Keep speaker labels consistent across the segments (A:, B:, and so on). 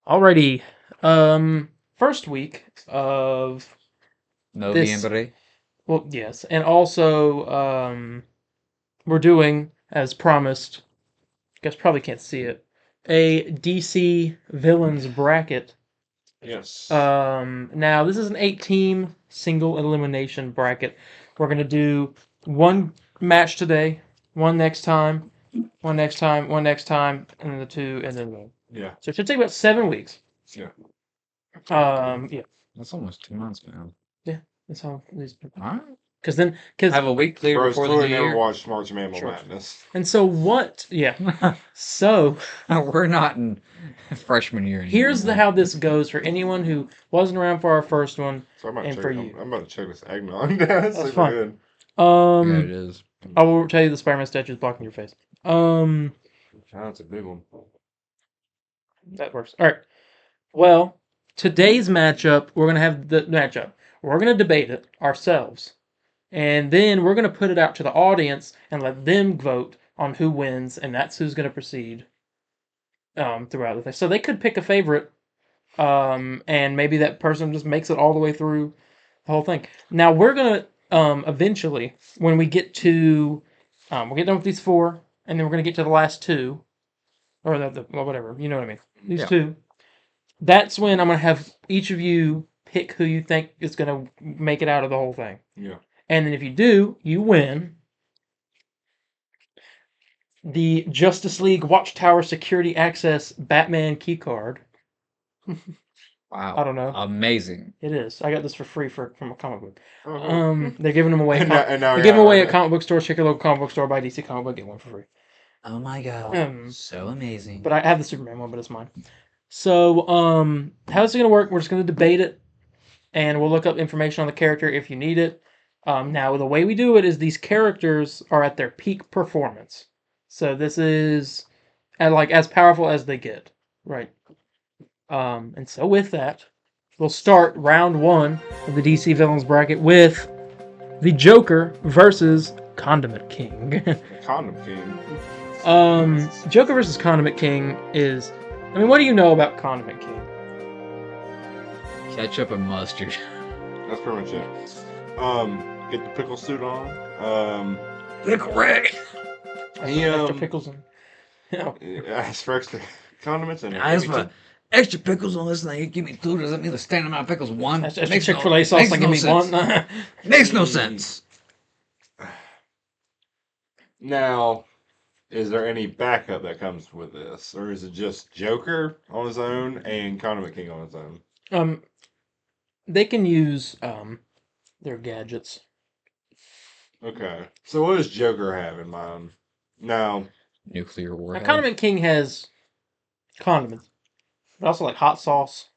A: Alrighty. First week of this.
B: Noviembre.
A: Well, yes, and also we're doing as promised. You guys probably can't see it. A DC villains bracket.
C: Yes.
A: Now this is an 8-team single elimination bracket. We're gonna do one match today, one next time, one next time, one next time, and then the two, and then one.
C: Yeah.
A: So it should take about 7 weeks.
C: Yeah.
A: Yeah.
B: That's almost 2 months, man.
A: That's how these.
B: Alright.
A: Because then,
B: I have a week clear
C: Bros
B: before the
C: clearly
B: new
C: never
B: year.
C: watched March Mammal
A: Sure.
C: Madness.
A: and so what? Yeah. So
B: We're not in freshman year anymore.
A: here's how this goes for anyone who wasn't around for our first one.
C: So I'm about,
A: And
C: to
A: for
C: check,
A: you.
C: I'm about to check this eggnog. That's super
A: fine.
C: good.
B: Yeah, it is.
A: I will tell you the Spider-Man statue is blocking your face.
C: That's a big one.
A: That works. All right. Well, today's matchup, we're gonna have the matchup. We're gonna debate it ourselves, and then we're gonna put it out to the audience and let them vote on who wins, and that's who's gonna proceed throughout the thing. So they could pick a favorite, and maybe that person just makes it all the way through the whole thing. Now we're gonna eventually, when we get to, we'll get done with these 4, and then we're gonna get to the last 2, or well, whatever, you know what I mean. These
B: Yeah.
A: 2. That's when I'm gonna have each of you pick who you think is gonna make it out of the whole thing.
C: Yeah.
A: And then if you do, you win the Justice League Watchtower Security Access Batman keycard.
B: Wow.
A: I don't know.
B: Amazing.
A: It is. I got this for free from a comic book.
C: Oh,
A: They're giving them away.
C: And now- and now
A: They're
C: we
A: giving
C: have
A: away
C: it.
A: at comic book stores. Check your local comic book store. Buy DC comic book. Get one for free.
B: Oh my god.
A: Um,
B: So amazing.
A: But I have the Superman one, but it's mine. So, how's it gonna work? We're just gonna debate it, and we'll look up information on the character if you need it. Now, the way we do it is these characters are at their peak performance. So this is as powerful as they get, right? And so with that, we'll start round 1 of the DC Villains bracket with the Joker versus Condiment King.
C: Condom King.
A: Joker versus Condiment King is. I mean, what do you know about Condiment King?
B: Ketchup and mustard.
C: That's pretty much it. Get the pickle suit on.
B: Pickle Rick.
C: He,
A: Extra pickles and.
C: asked for extra condiments and
B: I asked for extra pickles on this thing. You give me 2, does that mean the standard amount of pickles 1?
A: Extra Chick-fil-A sauce. Like, give me
B: sense.
A: 1.
B: Makes no sense.
C: Now, is there any backup that comes with this, or is it just Joker on his own and Condiment King on his own?
A: They can use their gadgets.
C: Okay. So what does Joker have in mind? Now,
B: Nuclear
A: Now,
B: warhead.
A: Condiment King has condiments, but also like hot sauce.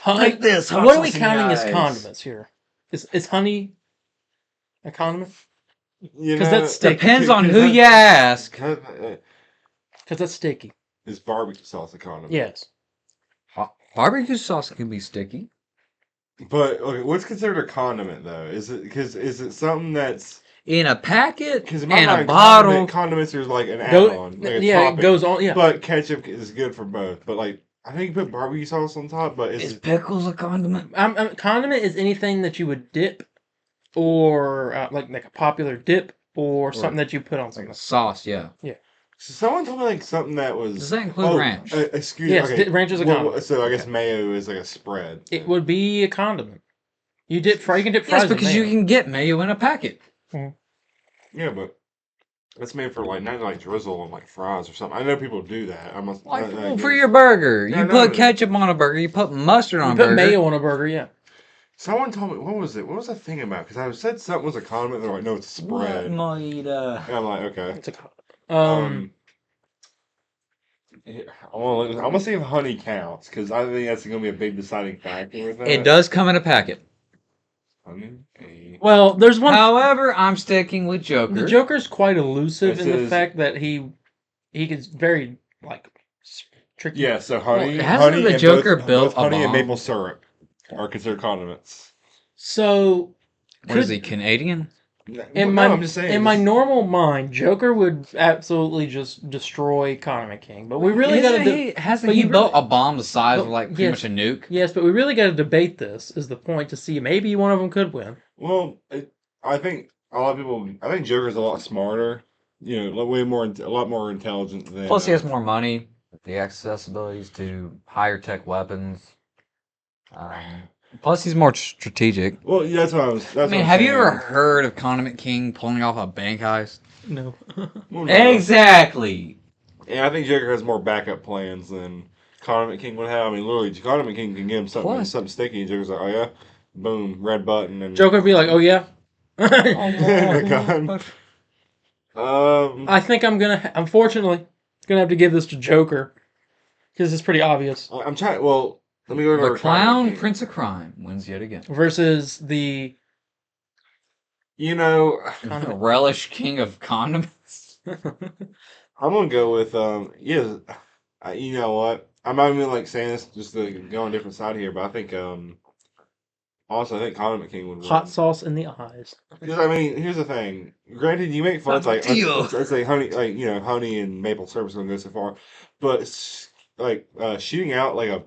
B: Like this, hot
A: What are we
B: sauce in
A: counting
B: your
A: as
B: eyes.
A: condiments here? Is honey a condiment?
C: you
A: 'Cause
C: know,
A: that's sticky.
B: Depends on who you ask.
A: Because that's sticky.
C: Is barbecue sauce a condiment?
A: Yes.
B: Barbecue sauce can be sticky.
C: But okay, what's considered a condiment though? Is it something that's
B: In a packet
C: because in
B: and
C: my
B: a
C: mind,
B: bottle.
C: condiments are like an
A: Go-
C: add-on, like a
A: yeah,
C: topping.
A: it goes on. Yeah.
C: But ketchup is good for both. But like, I think you put barbecue sauce on top. But
B: Is pickles a condiment?
A: Condiment is anything that you would dip, or like a popular dip, or something that you put on
B: Like
A: something.
B: a sauce, yeah.
C: So someone told me like something that was.
B: Does that include ranch?
C: Excuse
A: Yes,
C: me. Okay.
A: ranch is a condiment.
C: So I guess mayo is like a spread.
A: It would be a condiment. You can dip fries.
B: Yes,
A: in
B: because you
A: mayo.
B: can get mayo in a packet.
C: Yeah, but that's made for like not like drizzle on like fries or something. I know people do that. I must
B: Like for your burger.
C: Yeah,
B: You
C: I
B: put
C: know.
B: ketchup on a burger. You put mustard on
A: You
B: a
A: put
B: burger.
A: mayo on a burger. Yeah.
C: Someone told me what was it? What was I thinking about? Because I said something was a condiment. They're like, no, it's a spread. And I'm like, okay.
A: It's a condiment.
C: Yeah, I'm gonna see if honey counts because I think that's gonna be a big deciding factor with that.
B: It does come in a packet.
C: Honey.
A: Well, there's one.
B: However, I'm sticking with Joker.
A: The Joker's quite elusive
C: This
A: in the
C: is-
A: fact that he gets very tricky.
C: Yeah, so honey.
B: Well, hasn't
C: honey
B: the
C: and
B: Joker
C: both
B: built a
C: honey and
B: bomb?
C: maple syrup are considered condiments.
A: So
B: What is he, Canadian?
C: I'm just saying.
A: In my normal mind, Joker would absolutely just destroy Economy King. But we really got to.
B: Hasn't he built a bomb the size of like pretty
A: yes.
B: much a nuke?
A: Yes, but we really got to debate this. Is the point to see maybe one of them could win?
C: Well, I think a lot of people. I think Joker's a lot smarter. You know, a lot more intelligent than.
B: Plus, he has more money, the accessibilities to higher tech weapons. Plus, he's more strategic.
C: Well, yeah, that's what I was. That's
B: I mean, have you ever heard of Condiment King pulling off a bank heist?
A: No.
C: Well, no.
B: Exactly.
C: Yeah, I think Joker has more backup plans than Condiment King would have. I mean, literally, Condiment King can give him something sticky, and Joker's like, oh yeah, boom, red button, and
A: Joker would be like, oh yeah.
C: God.
A: I think unfortunately, gonna have to give this to Joker because it's pretty obvious.
C: I'm trying. Well, let me go to
B: The clown prince of crime wins yet again.
A: Versus the
C: You know,
B: relish king of condiments.
C: I'm gonna go with yeah. You know what? I'm not even like saying this just to go on a different side here, but I think also I think Condiment King would win.
A: hot sauce in the eyes.
C: Because I mean, here's the thing. Granted, you make fun like let's say honey, like you know, honey and maple syrup is gonna go so far, but like shooting out like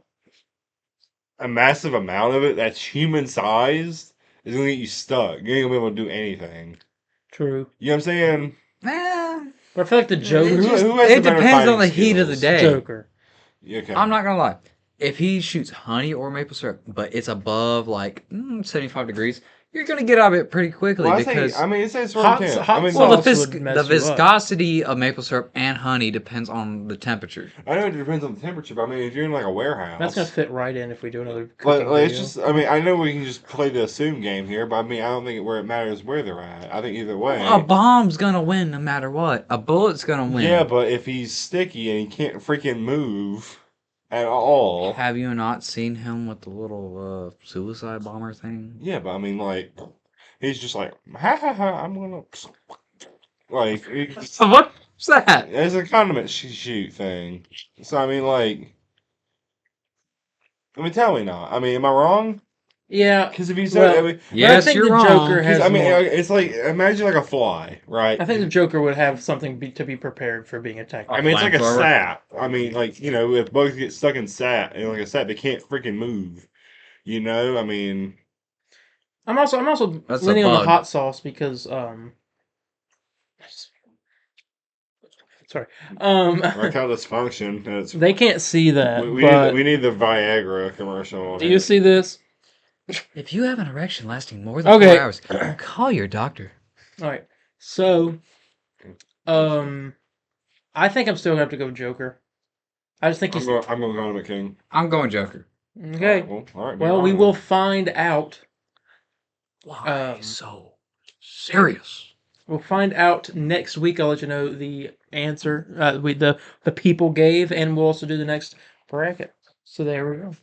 C: a massive amount of it that's human sized is gonna get you stuck. You ain't gonna be able to do anything.
A: True.
C: You know what I'm saying?
A: But I feel like the Joker.
B: It depends on the heat of the day.
A: Joker.
C: Okay.
B: I'm not gonna lie. If he shoots honey or maple syrup, but it's above like 75 degrees, you're gonna get out of it pretty quickly because
C: it says for
A: hot
C: intent.
A: sauce
B: the viscosity of maple syrup and honey depends on the temperature.
C: I know it depends on the temperature, but I mean, if you're in like a warehouse,
A: that's gonna fit right in if we do another.
C: But
A: Like,
C: it's just, I mean, I know we can just play the assume game here, but I mean, I don't think where it matters where they're at. I think either way.
B: A bomb's gonna win no matter what. A bullet's gonna win.
C: Yeah, but if he's sticky and he can't freaking move at all.
B: Have you not seen him with the little suicide bomber thing?
C: Yeah, but I mean, like, he's just like, ha ha ha, I'm gonna. Like,
B: What's that?
C: it's a condiment shoot thing. So, I mean, like. I mean, tell me not. I mean, am I wrong?
A: Yeah.
C: Because if you said,
A: I mean, yes, I think you're wrong. Joker has
C: I mean,
A: more.
C: it's like imagine like a fly, right?
A: I think the Joker would have something to be prepared for being attacked.
C: I mean, it's like a sap. I mean, like you know, if bugs get stuck in sap, and like a sap, they can't freaking move. You know, I mean,
A: I'm also leaning on the hot sauce because sorry.
C: erectile dysfunction.
A: They can't see that.
C: We need the Viagra commercial.
A: Do you see this?
B: If you have an erection lasting more than 4 hours, call your doctor.
A: All right. So, I think I'm still gonna have to go Joker. I just think
C: I'm going Condiment King.
B: I'm going Joker.
A: Okay.
C: All right.
A: Well, we will find out.
B: Why so serious?
A: We'll find out next week. I'll let you know the answer the people gave, and we'll also do the next bracket. So there we go.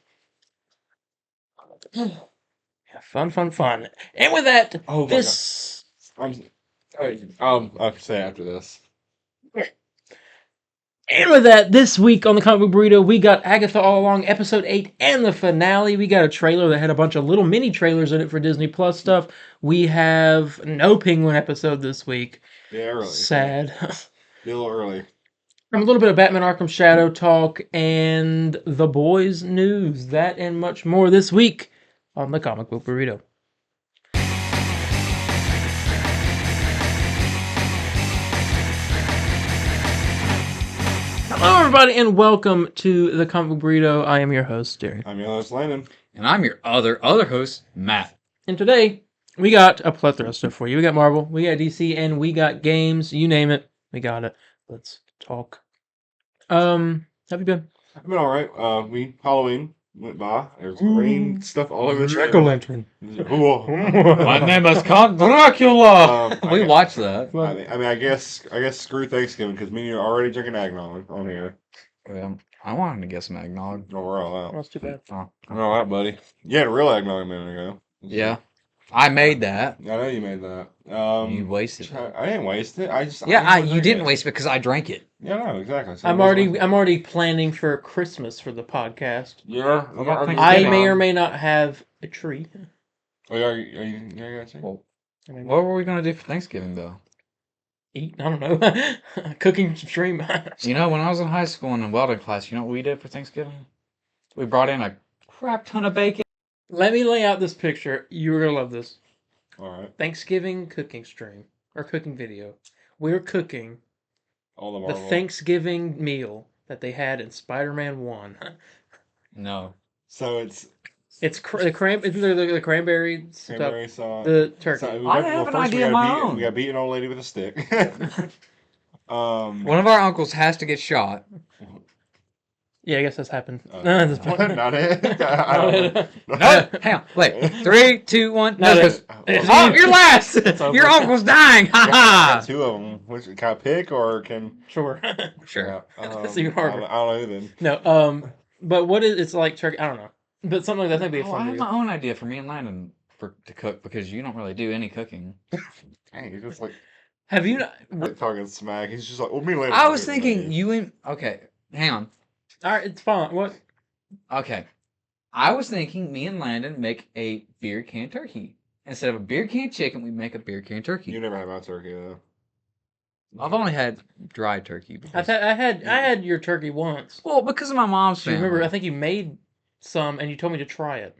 A: Yeah, fun. And with that, this.
C: I'll say after this.
A: And with that, this week on the Comic Book Burrito, we got Agatha All Along, Episode 8, and the finale. We got a trailer that had a bunch of little mini trailers in it for Disney Plus stuff. We have no Penguin episode this week.
C: Yeah, early.
A: Sad.
C: Be a little early.
A: A little bit of Batman Arkham Shadow talk and The Boys news. That and much more this week on the Comic Book Burrito. Hello, everybody, and welcome to the Comic Book Burrito. I am your host, Darien.
C: I'm your host, Landon.
B: And I'm your other host, Matt.
A: And today, we got a plethora of stuff for you. We got Marvel, we got DC, and we got games. You name it, we got it. Let's talk. How have you been?
C: I've been alright. Halloween went by. There's green stuff all over the
A: Jack-o'-lantern.
B: My name is Count Dracula. We watched that.
C: I mean, I guess screw Thanksgiving because me and you are already drinking eggnog on here.
B: Well, I wanted to get some eggnog.
C: Oh, we're all out.
A: That's too bad.
B: Oh.
C: All right, buddy. You had a real eggnog a minute ago.
B: Yeah, I made that.
C: I know you made that.
B: You wasted it.
C: I didn't waste it.
B: You didn't waste it because I drank it.
C: Yeah, no, exactly. So
A: I'm already planning for Christmas for the podcast.
C: Yeah,
A: I may or may not have a tree.
C: Oh, are you got a tree?
B: Well,
A: I mean,
B: What were we gonna do for Thanksgiving though?
A: eat. I don't know. Cooking stream.
B: You know, when I was in high school and in welding class, you know what we did for Thanksgiving? We brought in a crap ton of bacon.
A: Let me lay out this picture. You're gonna love this.
C: All right.
A: Thanksgiving cooking stream or cooking video. We're cooking
C: All the
A: the
C: Marvel.
A: Thanksgiving meal that they had in Spider-Man 1.
B: No.
C: So it's
A: It's the cranberry stuff,
C: cranberry sauce.
A: the turkey.
C: So
B: I have an idea of my own.
C: We got beat an old lady with a stick.
B: One of our uncles has to get shot.
A: Yeah, I guess that's happened.
C: Uh,
A: At this point.
C: not it. I don't know.
B: No, hang on. Wait. 3, 2, 1.
A: No,
B: No, 'cause-
A: it's
B: oh,
A: you.
B: you're last.
A: over.
B: Your uncle's dying. Ha
C: Got
B: ha.
C: two of them. Which can I pick or can?
A: Sure.
B: Sure.
A: It's even harder.
C: I don't know then.
A: No, but what is it's like turkey? I don't know, but something like that would be a
B: Oh, I
A: fun
B: have
A: video.
B: my own idea for me and Landon to cook because you don't really do any cooking.
C: Dang, he's just like
A: Have you? Not,
C: talking smack. He's just like, well, me later.
B: I was thinking you and okay, hang on.
A: all right, it's fine. What?
B: Okay, I was thinking me and Landon make a beer can turkey instead of a beer can chicken. We make a beer can turkey.
C: You never had my turkey though.
B: I've only had dry turkey. Because,
A: I had your turkey once.
B: well, because of my mom's
A: Do you
B: family.
A: remember? I think you made some, and you told me to try it.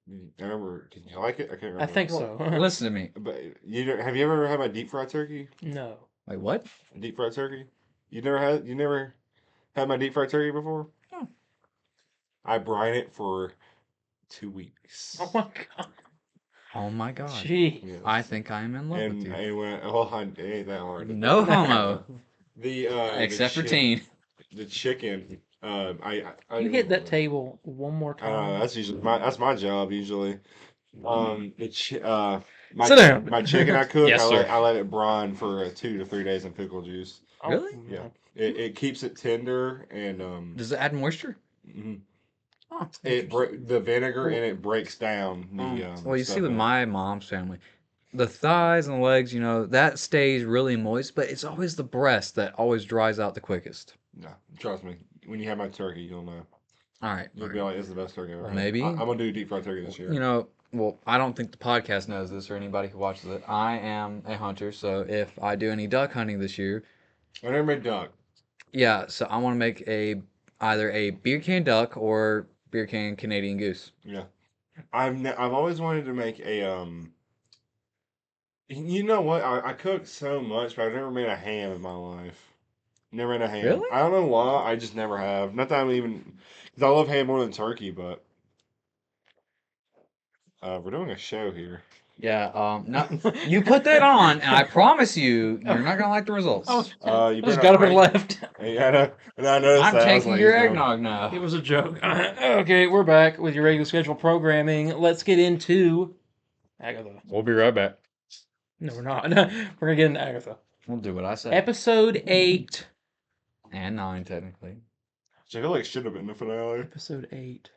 C: I remember. Did you like it? I can't remember.
A: I think so.
B: Listen to me.
C: But you don't, have you ever had my deep fried turkey?
A: No.
B: Wait, what?
C: Deep fried turkey? You never had my deep fried turkey before?
B: No.
C: I brine it for 2 weeks.
A: Oh my god.
B: Oh my god.
A: Gee.
C: Yes.
B: I think I am in love
C: and
B: with you.
C: it went, oh, it ain't that hard.
B: No homo,
C: The
B: except for
C: the
B: Teen.
C: The chicken. I
A: You hit that table one more time.
C: That's usually that's my job usually. My
A: Sit down.
C: my chicken I cook.
A: Yes, sir.
C: I let it brine for 2 to 3 days in pickle juice.
B: Really?
A: Oh,
C: Yeah. It keeps it tender and
B: Does it add moisture?
C: mhm.
B: Oh,
C: the vinegar in it breaks down the
B: well, you
C: stuff
B: see, with
C: in it.
B: my mom's family, the thighs and the legs, that stays really moist, but it's always the breast that always dries out the quickest.
C: No, trust me. When you have my turkey, you'll know.
B: All right.
C: You'll be like, "It's the best turkey I've ever
B: Well,
C: had."
B: maybe.
C: I'm gonna do deep fried turkey this year.
B: Well, I don't think the podcast knows this or anybody who watches it. I am a hunter, so if I do any duck hunting this year,
C: I never made duck.
B: yeah, so I want to make either a beer can duck or beer can Canadian goose.
C: Yeah, I've always wanted to make a You know what? I cook so much, but I've never made a ham in my life. Never made a ham.
B: Really?
C: I don't know why. I just never have. Not that I'm even, because I love ham more than turkey, but we're doing a show here.
B: Yeah, no, you put that on, and I promise you're not gonna like the results.
C: You
A: Just
C: better
A: got
C: not
A: up and
C: break-
A: left.
C: Yeah, I know. And I noticed
B: I'm
C: that. I was
B: taking
C: like,
B: your
C: you know,
B: eggnog now.
A: It was a joke. Okay, we're back with your regular schedule programming. Let's get into Agatha.
B: We'll be right back.
A: No, we're not. We're gonna get into Agatha.
B: We'll do what I say.
A: Episode 8.
B: And 9, technically.
C: Which I feel like should have been the finale.
A: Episode 8.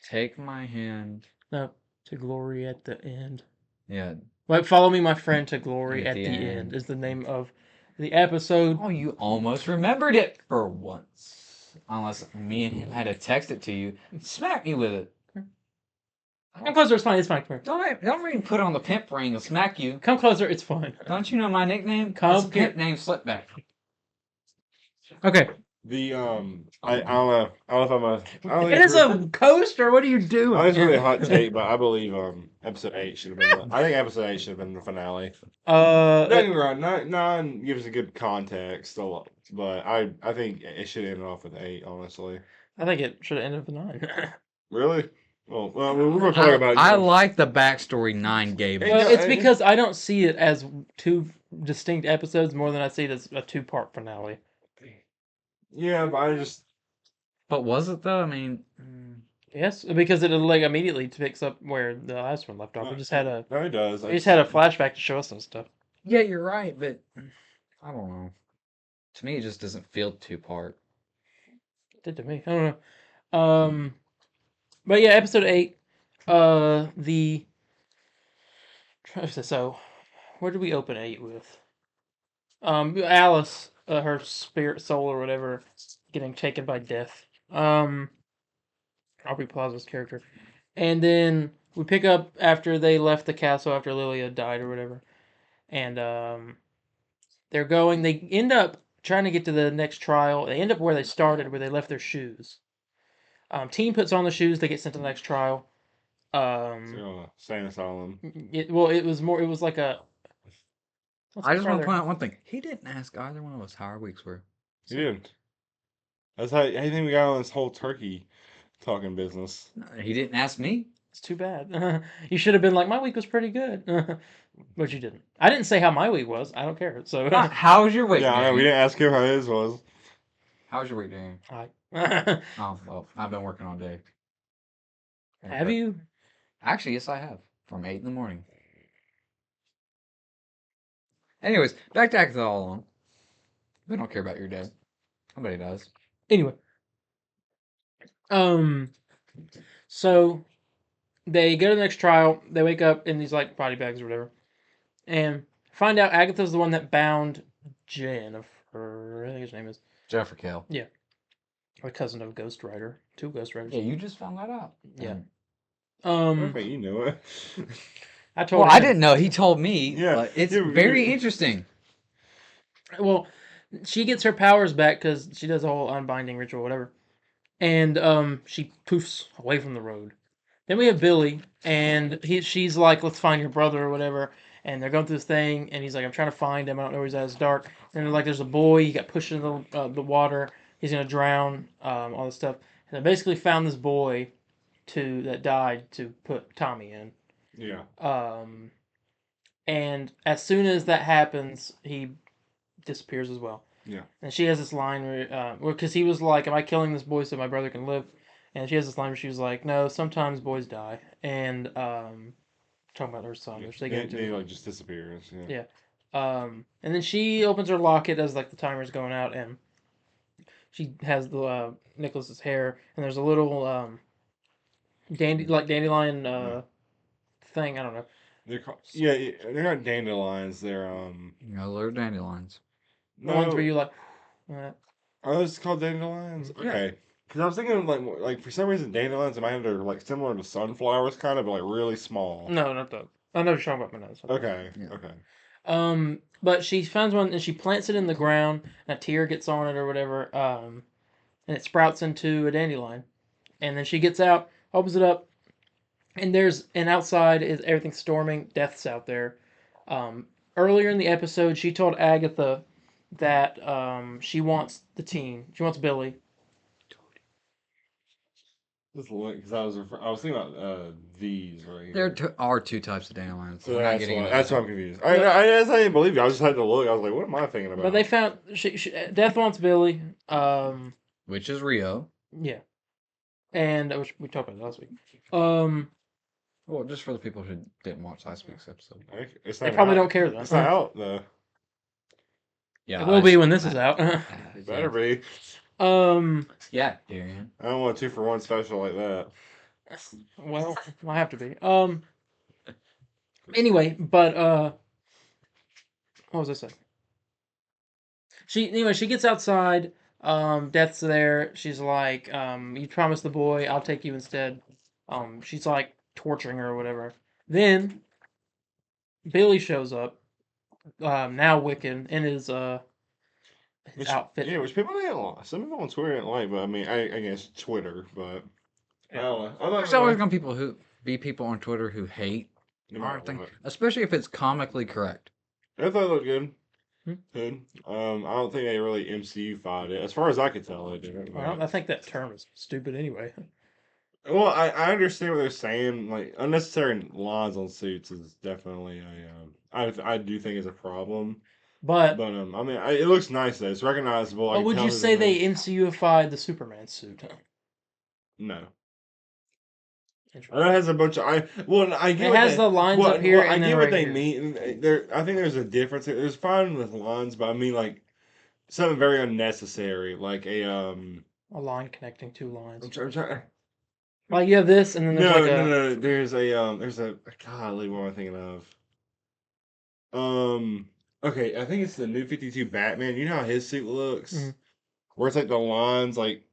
B: Take my hand.
A: No, to glory at the end.
B: Yeah.
A: Wait, follow me, my friend, to glory at the end is the name of the episode.
B: Oh, you almost remembered it for once. Unless me and him had to text it to you. Smack me with it.
A: Come closer, it's fine, it's fine. Come here.
B: Don't even put on the pimp ring and smack you.
A: Come closer, it's fine.
B: Don't you know my nickname?
A: Come
B: It's a pimp named Slipback.
A: Okay.
C: The I don't know. I don't know if I'm a. I don't think
A: It is a coaster, what are you doing?
C: I think it's really a hot take, but I believe episode 8 should have been. I think episode 8 should have been the finale. Don't get me wrong. 9 gives a good context a lot, but I think it should end off with 8. Honestly.
A: I think it should have ended with 9.
C: Really? Well, we're gonna talk about.
B: I like the backstory 9 gave us.
A: Well, it's because I don't see it as 2 distinct episodes more than I see it as a 2-part finale.
C: Yeah, but I just.
B: But was it though? I mean,
A: Yes, because it like immediately picks up where the last one left off. We just had a
C: No, it does.
A: we just had a flashback to show us some stuff.
B: yeah, you're right, but I don't know. To me, it just doesn't feel 2-part.
A: It did to me. I don't know. But yeah, episode 8. So where did we open 8 with? Alice, her spirit soul or whatever, getting taken by death. Aubrey Plaza's character, And then we pick up after they left the castle after Lilia died or whatever. And they're going. They end up trying to get to the next trial. They end up where they started, where they left their shoes. Team puts on the shoes. They get sent to the next trial.
C: So, Sane Asylum.
A: It was more. It was like a.
B: I just want to point out one thing. He didn't ask either one of us how our weeks were.
C: He didn't. That's how I think we got on this whole turkey talking business.
B: He didn't ask me.
A: It's too bad. You should have been like, my week was pretty good, but you didn't. I didn't say how my week was. I don't care. So
B: How was your week?
C: Yeah, I know, we didn't ask him how his was.
B: How was your week, Darien?
A: Hi.
B: Oh, well, I've been working all day.
A: Have you?
B: Actually, yes, I have. From 8 in the morning. Anyways, back to Agatha All Along. We don't care about your day. Nobody does.
A: Anyway. So they go to the next trial. They wake up in these like body bags or whatever, and find out Agatha's the one that bound Jennifer. I think his name is
B: Jennifer Kale.
A: a cousin of Ghost Rider. 2 Ghost Riders.
B: Yeah, you just found that out.
A: Yeah.
C: Okay, you know it.
A: I told.
B: Well,
A: him.
B: I didn't know. He told me.
C: Yeah,
B: But it's
C: you-
B: very
C: you-
B: interesting.
A: Well, she gets her powers back because she does a whole unbinding ritual, whatever, and she poofs away from the road. Then we have Billy, and she's like, "Let's find your brother" or whatever. And they're going through this thing, and he's like, "I'm trying to find him. I don't know where he's at. It's dark." And they're like, "There's a boy. He got pushed into the water. He's gonna drown." All this stuff. And they basically found this boy that died to put Tommy in.
C: Yeah.
A: And as soon as that happens, he disappears as well.
C: Yeah.
A: And she has this line where, because he was like, "Am I killing this boy so my brother can live?" And she has this line where she was like, "No, sometimes boys die." And talking about her son, which they get into.
C: He like just disappears. Yeah.
A: And then she opens her locket as like the timer's going out, and she has the Nicholas's hair, and there's a little dandelion thing. I don't know.
C: They're they're not dandelions. They're
B: They're dandelions.
A: The ones where
C: no.
A: you like.
C: Are those called dandelions?
B: Yeah.
C: Okay. Because I was thinking of like for some reason dandelions in my head are like similar to sunflowers, kind of, but like really small.
A: No, not those. I know what you're talking about, but no.
C: Okay.
B: Yeah.
C: Okay.
A: But she finds one and she plants it in the ground, and a tear gets on it or whatever, and it sprouts into a dandelion. And then she gets out, opens it up, and outside is everything storming, death's out there. Earlier in the episode, she told Agatha that she wants the team. She wants Billy.
C: Just look, because I was thinking about these right here.
B: There are 2 types of dandelions.
C: So
B: We're not
C: that's
B: getting
C: why,
B: into
C: that's
B: that.
C: why I'm confused. I didn't believe you. I just had to look. I was like, what am I thinking about?
A: But they found Death wants Billy.
B: Which is Rio.
A: Yeah, and which we talked about last week.
B: Well, just for the people who didn't watch last week's episode.
C: It's
A: They
C: not
A: probably
C: out.
A: don't care though.
C: It's not out though.
B: Yeah,
A: It will be when this is out.
C: It better be.
B: Yeah, Darien.
C: I don't want a 2-for-1 special like that.
A: Well, I have to be. Anyway, but what was I saying? She gets outside. Death's there. She's like, "You promised the boy. I'll take you instead." She's like torturing her or whatever. Then Billy shows up. Now Wiccan in his outfit.
C: Yeah, which people didn't like. Some people on Twitter didn't like, but I mean, I guess Twitter, but I don't know. I'm not
B: There's always going to be people on Twitter who hate
C: no
B: our
C: matter
B: thing,
C: what.
B: especially if it's comically correct.
C: I thought it looked good.
A: Hmm?
C: Good. I don't think they really MCU-fied it. As far as I could tell, they didn't.
A: Well, I think that term is stupid anyway.
C: Well, I understand what they're saying. Like unnecessary lines on suits is definitely I do think is a problem.
A: But
C: I mean, it looks nice though. It's recognizable. I
A: what
C: can
A: would
C: tell
A: you
C: who
A: say
C: they
A: they MCUified the Superman suit?
C: No. It has a bunch of I get
A: It
C: what
A: has
C: they,
A: the lines
C: well,
A: up here
C: well, I
A: and then
C: get
A: right
C: what they
A: here.
C: mean. I think there's a difference. There's fine with lines, but I mean like something very unnecessary, like a
A: A line connecting 2 lines.
C: I'm trying.
A: Like you have this, and then there's
C: No,
A: like a.
C: no. There's a golly, what am I thinking of? Okay, I think it's the New 52 Batman. You know how his suit looks,
A: Mhm.
C: where it's like the lines like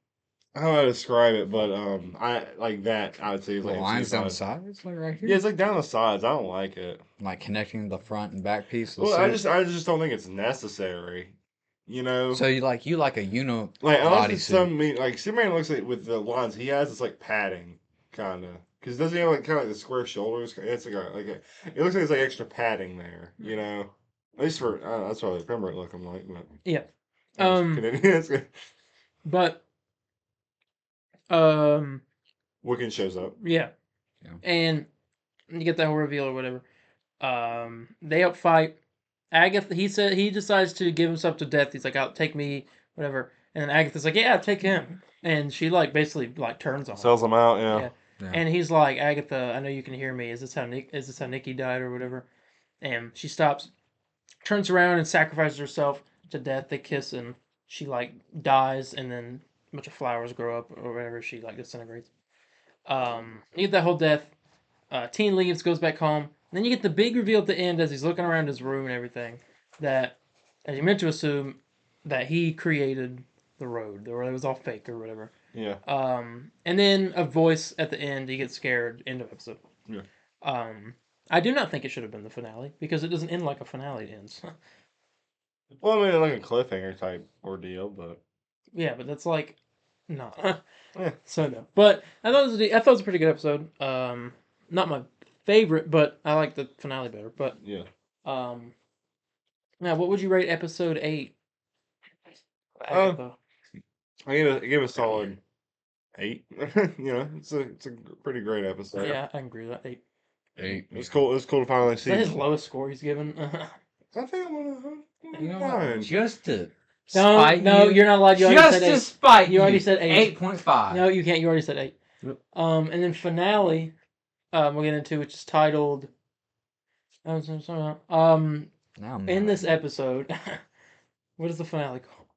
C: how do I describe it, but I like that. I would say is
B: The
C: like
B: lines down the
C: MC5.
B: sides, like right here.
C: Yeah, it's like down the sides. I don't like it.
B: Like connecting the front and back piece of the
C: Well,
B: suit.
C: I just don't think it's necessary. You know,
B: So you like a
C: like unless it's
B: bodysuit.
C: like Superman looks like with the lines he has, it's like padding, kind of. Because doesn't he have like kind of like the square shoulders? It's like a, it looks like it's like extra padding there. You know, at least for that's what I remember it looking like. But
A: Yeah.
C: that's
A: Um,
C: Canadian.
A: but um,
C: Wiccan shows up.
A: yeah,
B: Yeah.
A: and you get that whole reveal or whatever. They up fight. Agatha, he said he decides to give himself to death. He's like, "I'll take me, whatever." And then Agatha's like, "Yeah, take him." And she like basically like turns on him.
C: Sells them out. Yeah.
A: Yeah.
B: Yeah.
A: And he's like, "Agatha, I know you can hear me. Is this how Nikki died or whatever?" And she stops, turns around and sacrifices herself to death. They kiss and she like dies, and then a bunch of flowers grow up or whatever. She like disintegrates. You get that whole death. Teen leaves, goes back home. And then you get the big reveal at the end as he's looking around his room and everything that, as you meant to assume, that he created the road. The road was all fake or whatever.
C: Yeah.
A: And then a voice at the end. He gets scared. End of episode.
C: Yeah.
A: I do not think it should have been the finale because it doesn't end like a finale ends.
C: Well, I mean, like a cliffhanger type ordeal, but
A: Yeah, but that's like, no.
C: yeah.
A: So no. But I thought it was a pretty good episode. Not my favorite, but I like the finale better. But
C: Yeah.
A: um, now what would you rate episode 8?
C: Um,
A: Agatha?
C: I gave a solid 8. You know, it's a pretty great episode.
A: Yeah, I can agree with that 8.
B: 8.
C: It was cool. It was cool to finally
A: Is that his
C: see.
A: lowest score he's given?
C: I think I'm gonna
B: You know
C: fine.
B: what? Just to
A: No,
B: spite
A: no,
B: you.
A: you're not allowed. You already
B: Just
A: said
B: to
A: 8.
B: spite
A: You already said 8.
B: 8.5.
A: No, you can't. You already said 8.
B: Yep.
A: And then finale, we'll get into, which is titled.
B: Now I'm
A: In
B: mad
A: this
B: at you.
A: episode, what is the finale called?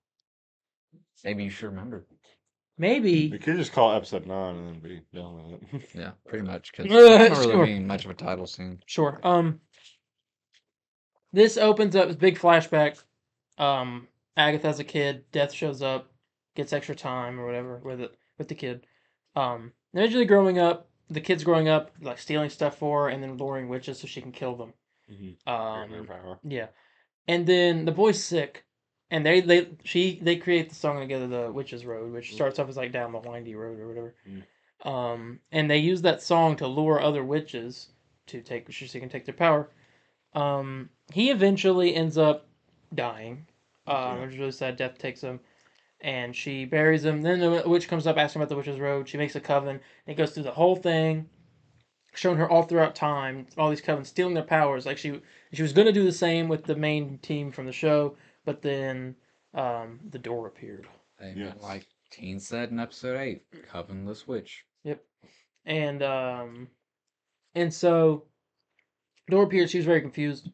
B: Maybe you should remember.
A: Maybe.
C: We could just call it episode 9 and then be done with it.
B: Yeah, pretty much. Because it's not really
A: Sure.
B: being much of a title scene.
A: Sure. This opens up, it's a big flashback. Agatha's a kid. Death shows up, gets extra time or whatever with the kid. Eventually growing up, the kid's growing up, like stealing stuff for her and then luring witches so she can kill them.
C: Their power.
A: Yeah. And then the boy's sick, and they create the song together, the Witch's Road, which starts off as like down the windy road or whatever. And they use that song to lure other witches to take, so she can take their power. He eventually ends up dying. Which is really sad. Death takes him, and she buries him. Then the witch comes up, asking about the Witch's Road. She makes a coven. And it goes through the whole thing, showing her all throughout time, all these covens stealing their powers. Like she was gonna do the same with the main team from the show, but then the door appeared.
B: And like Teen said in episode 8, Covenless Witch.
A: Yep. And so door appeared. She was very confused.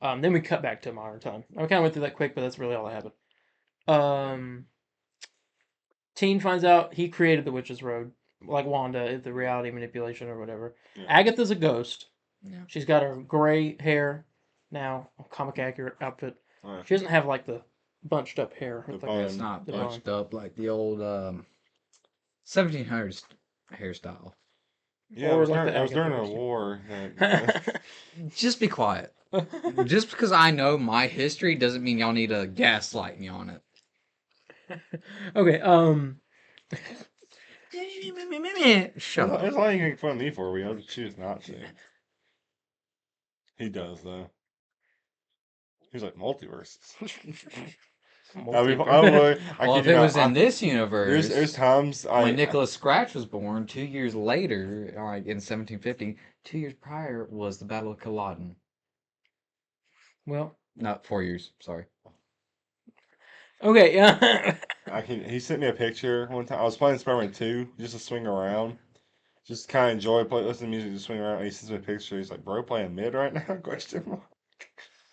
A: Then we cut back to modern time. I kind of went through that quick, but that's really all that happened. Teen finds out he created the Witch's Road, like Wanda, the reality manipulation or whatever.
C: Yeah.
A: Agatha's a ghost.
B: Yeah.
A: She's got her gray hair now, comic accurate outfit.
C: Right.
A: She doesn't have like the bunched up hair.
C: The
A: With,
C: bun.
B: It's not
A: the
B: bunched up like the old 1700s hairstyle.
C: Yeah,
A: Or
C: it was
A: like
C: during,
A: the
C: it was during a
A: Agatha
C: war.
B: Just be quiet. Just because I know my history doesn't mean y'all need to gaslight me on it.
A: Okay,
B: Shut up.
C: That's all you can make fun of me for. We have to choose not to. He does though. He's like multiverses. I mean,
B: Well, if it was in this universe,
C: there's times
B: when Nicholas Scratch was born 2 years later, like in 1750, 2 years prior was the Battle of Culloden.
A: well,
B: Not 4 years, sorry.
A: okay, yeah.
C: He sent me a picture one time. I was playing Spider-Man 2 just to swing around. Just kind of enjoy listen to music, just swing around. And he sends me a picture. He's like, "Bro, playing mid right now?" Question mark.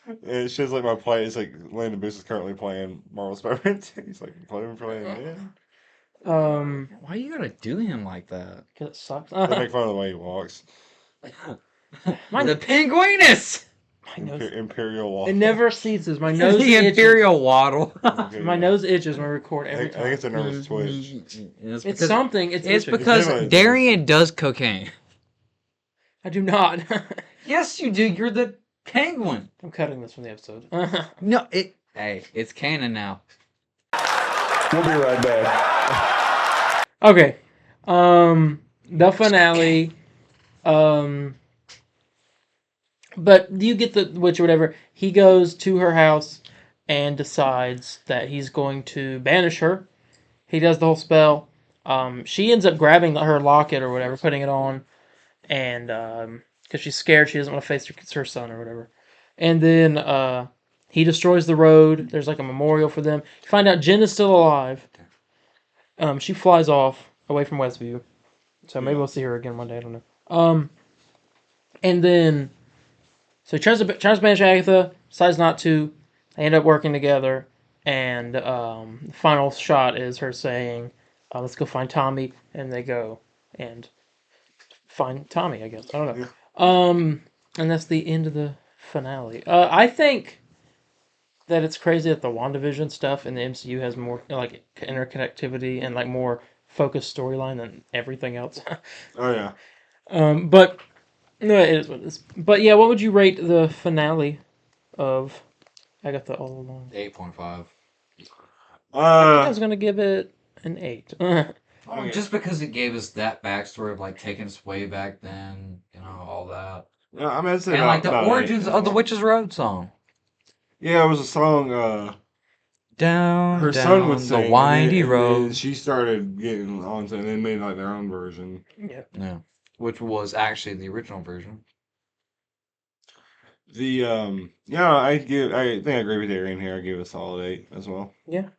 C: And it shows like my play. It's like Landon Booth is currently playing Marvel Spider-Man 2. He's like playing mid.
B: Why you gotta do him like that?
A: Cause it sucks.
C: They make fun of the way he walks.
A: Mine-
B: The Penguinus!
A: My nose.
C: Imperial waffle.
A: It never ceases. My nose
B: the
A: itches.
B: Imperial Waddle.
C: Okay,
A: My
C: yeah.
A: nose itches when we record
C: I
A: every
C: think
A: time.
C: it's a nervous twitch.
B: It's
A: It's something. It's itching.
B: because
C: definitely-
B: Darien does cocaine.
A: I do not.
B: Yes, you do. You're the penguin.
A: I'm cutting this from the episode.
B: No, Hey, it's canon now.
C: We'll be right back.
A: Okay. The finale. But you get the witch or whatever. He goes to her house and decides that he's going to banish her. He does the whole spell. She ends up grabbing her locket or whatever, putting it on, and because she's scared, she doesn't want to face her son or whatever. And then he destroys the road. There's like a memorial for them. You find out Jen is still alive. She flies off away from Westview, so maybe we'll see her again one day. I don't know. And then so he tries to banish Agatha, decides not to. They end up working together, and the final shot is her saying, "Let's go find Tommy," and they go and find Tommy. I guess I don't know. And that's the end of the finale. I think that it's crazy that the WandaVision stuff in the MCU has more like interconnectivity and like more focused storyline than everything else.
C: Oh yeah.
A: But no, it is what it is. But yeah, what would you rate the finale of Agatha All Along?
B: 8.5.
A: I was gonna give it an 8.
C: Okay.
B: Just because it gave us that backstory of like taking us way back then, all that.
C: Yeah, I mean, I'd say
B: And like the
C: about
B: origins
C: 8.
B: of the Witch's Road song.
C: Yeah, it was a song.
B: Down,
C: Her
B: down
C: son would sing.
B: the windy
C: and then
B: road.
C: she started getting on to, and they made like their own version.
A: Yeah.
B: Yeah. Which was actually the original version.
C: Yeah, I think I agree with Darien here. I give it a solid 8 as well.
A: Yeah.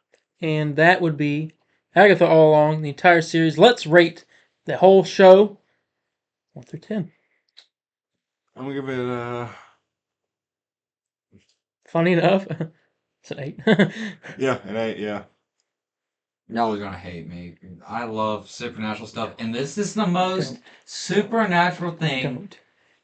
A: And that would be Agatha All Along, the entire series. Let's rate the whole show 1 through 10.
C: I'm gonna give it
A: Funny enough, it's an 8.
C: an 8. Yeah.
B: Y'all are gonna hate me. I love supernatural stuff, and this is the most supernatural thing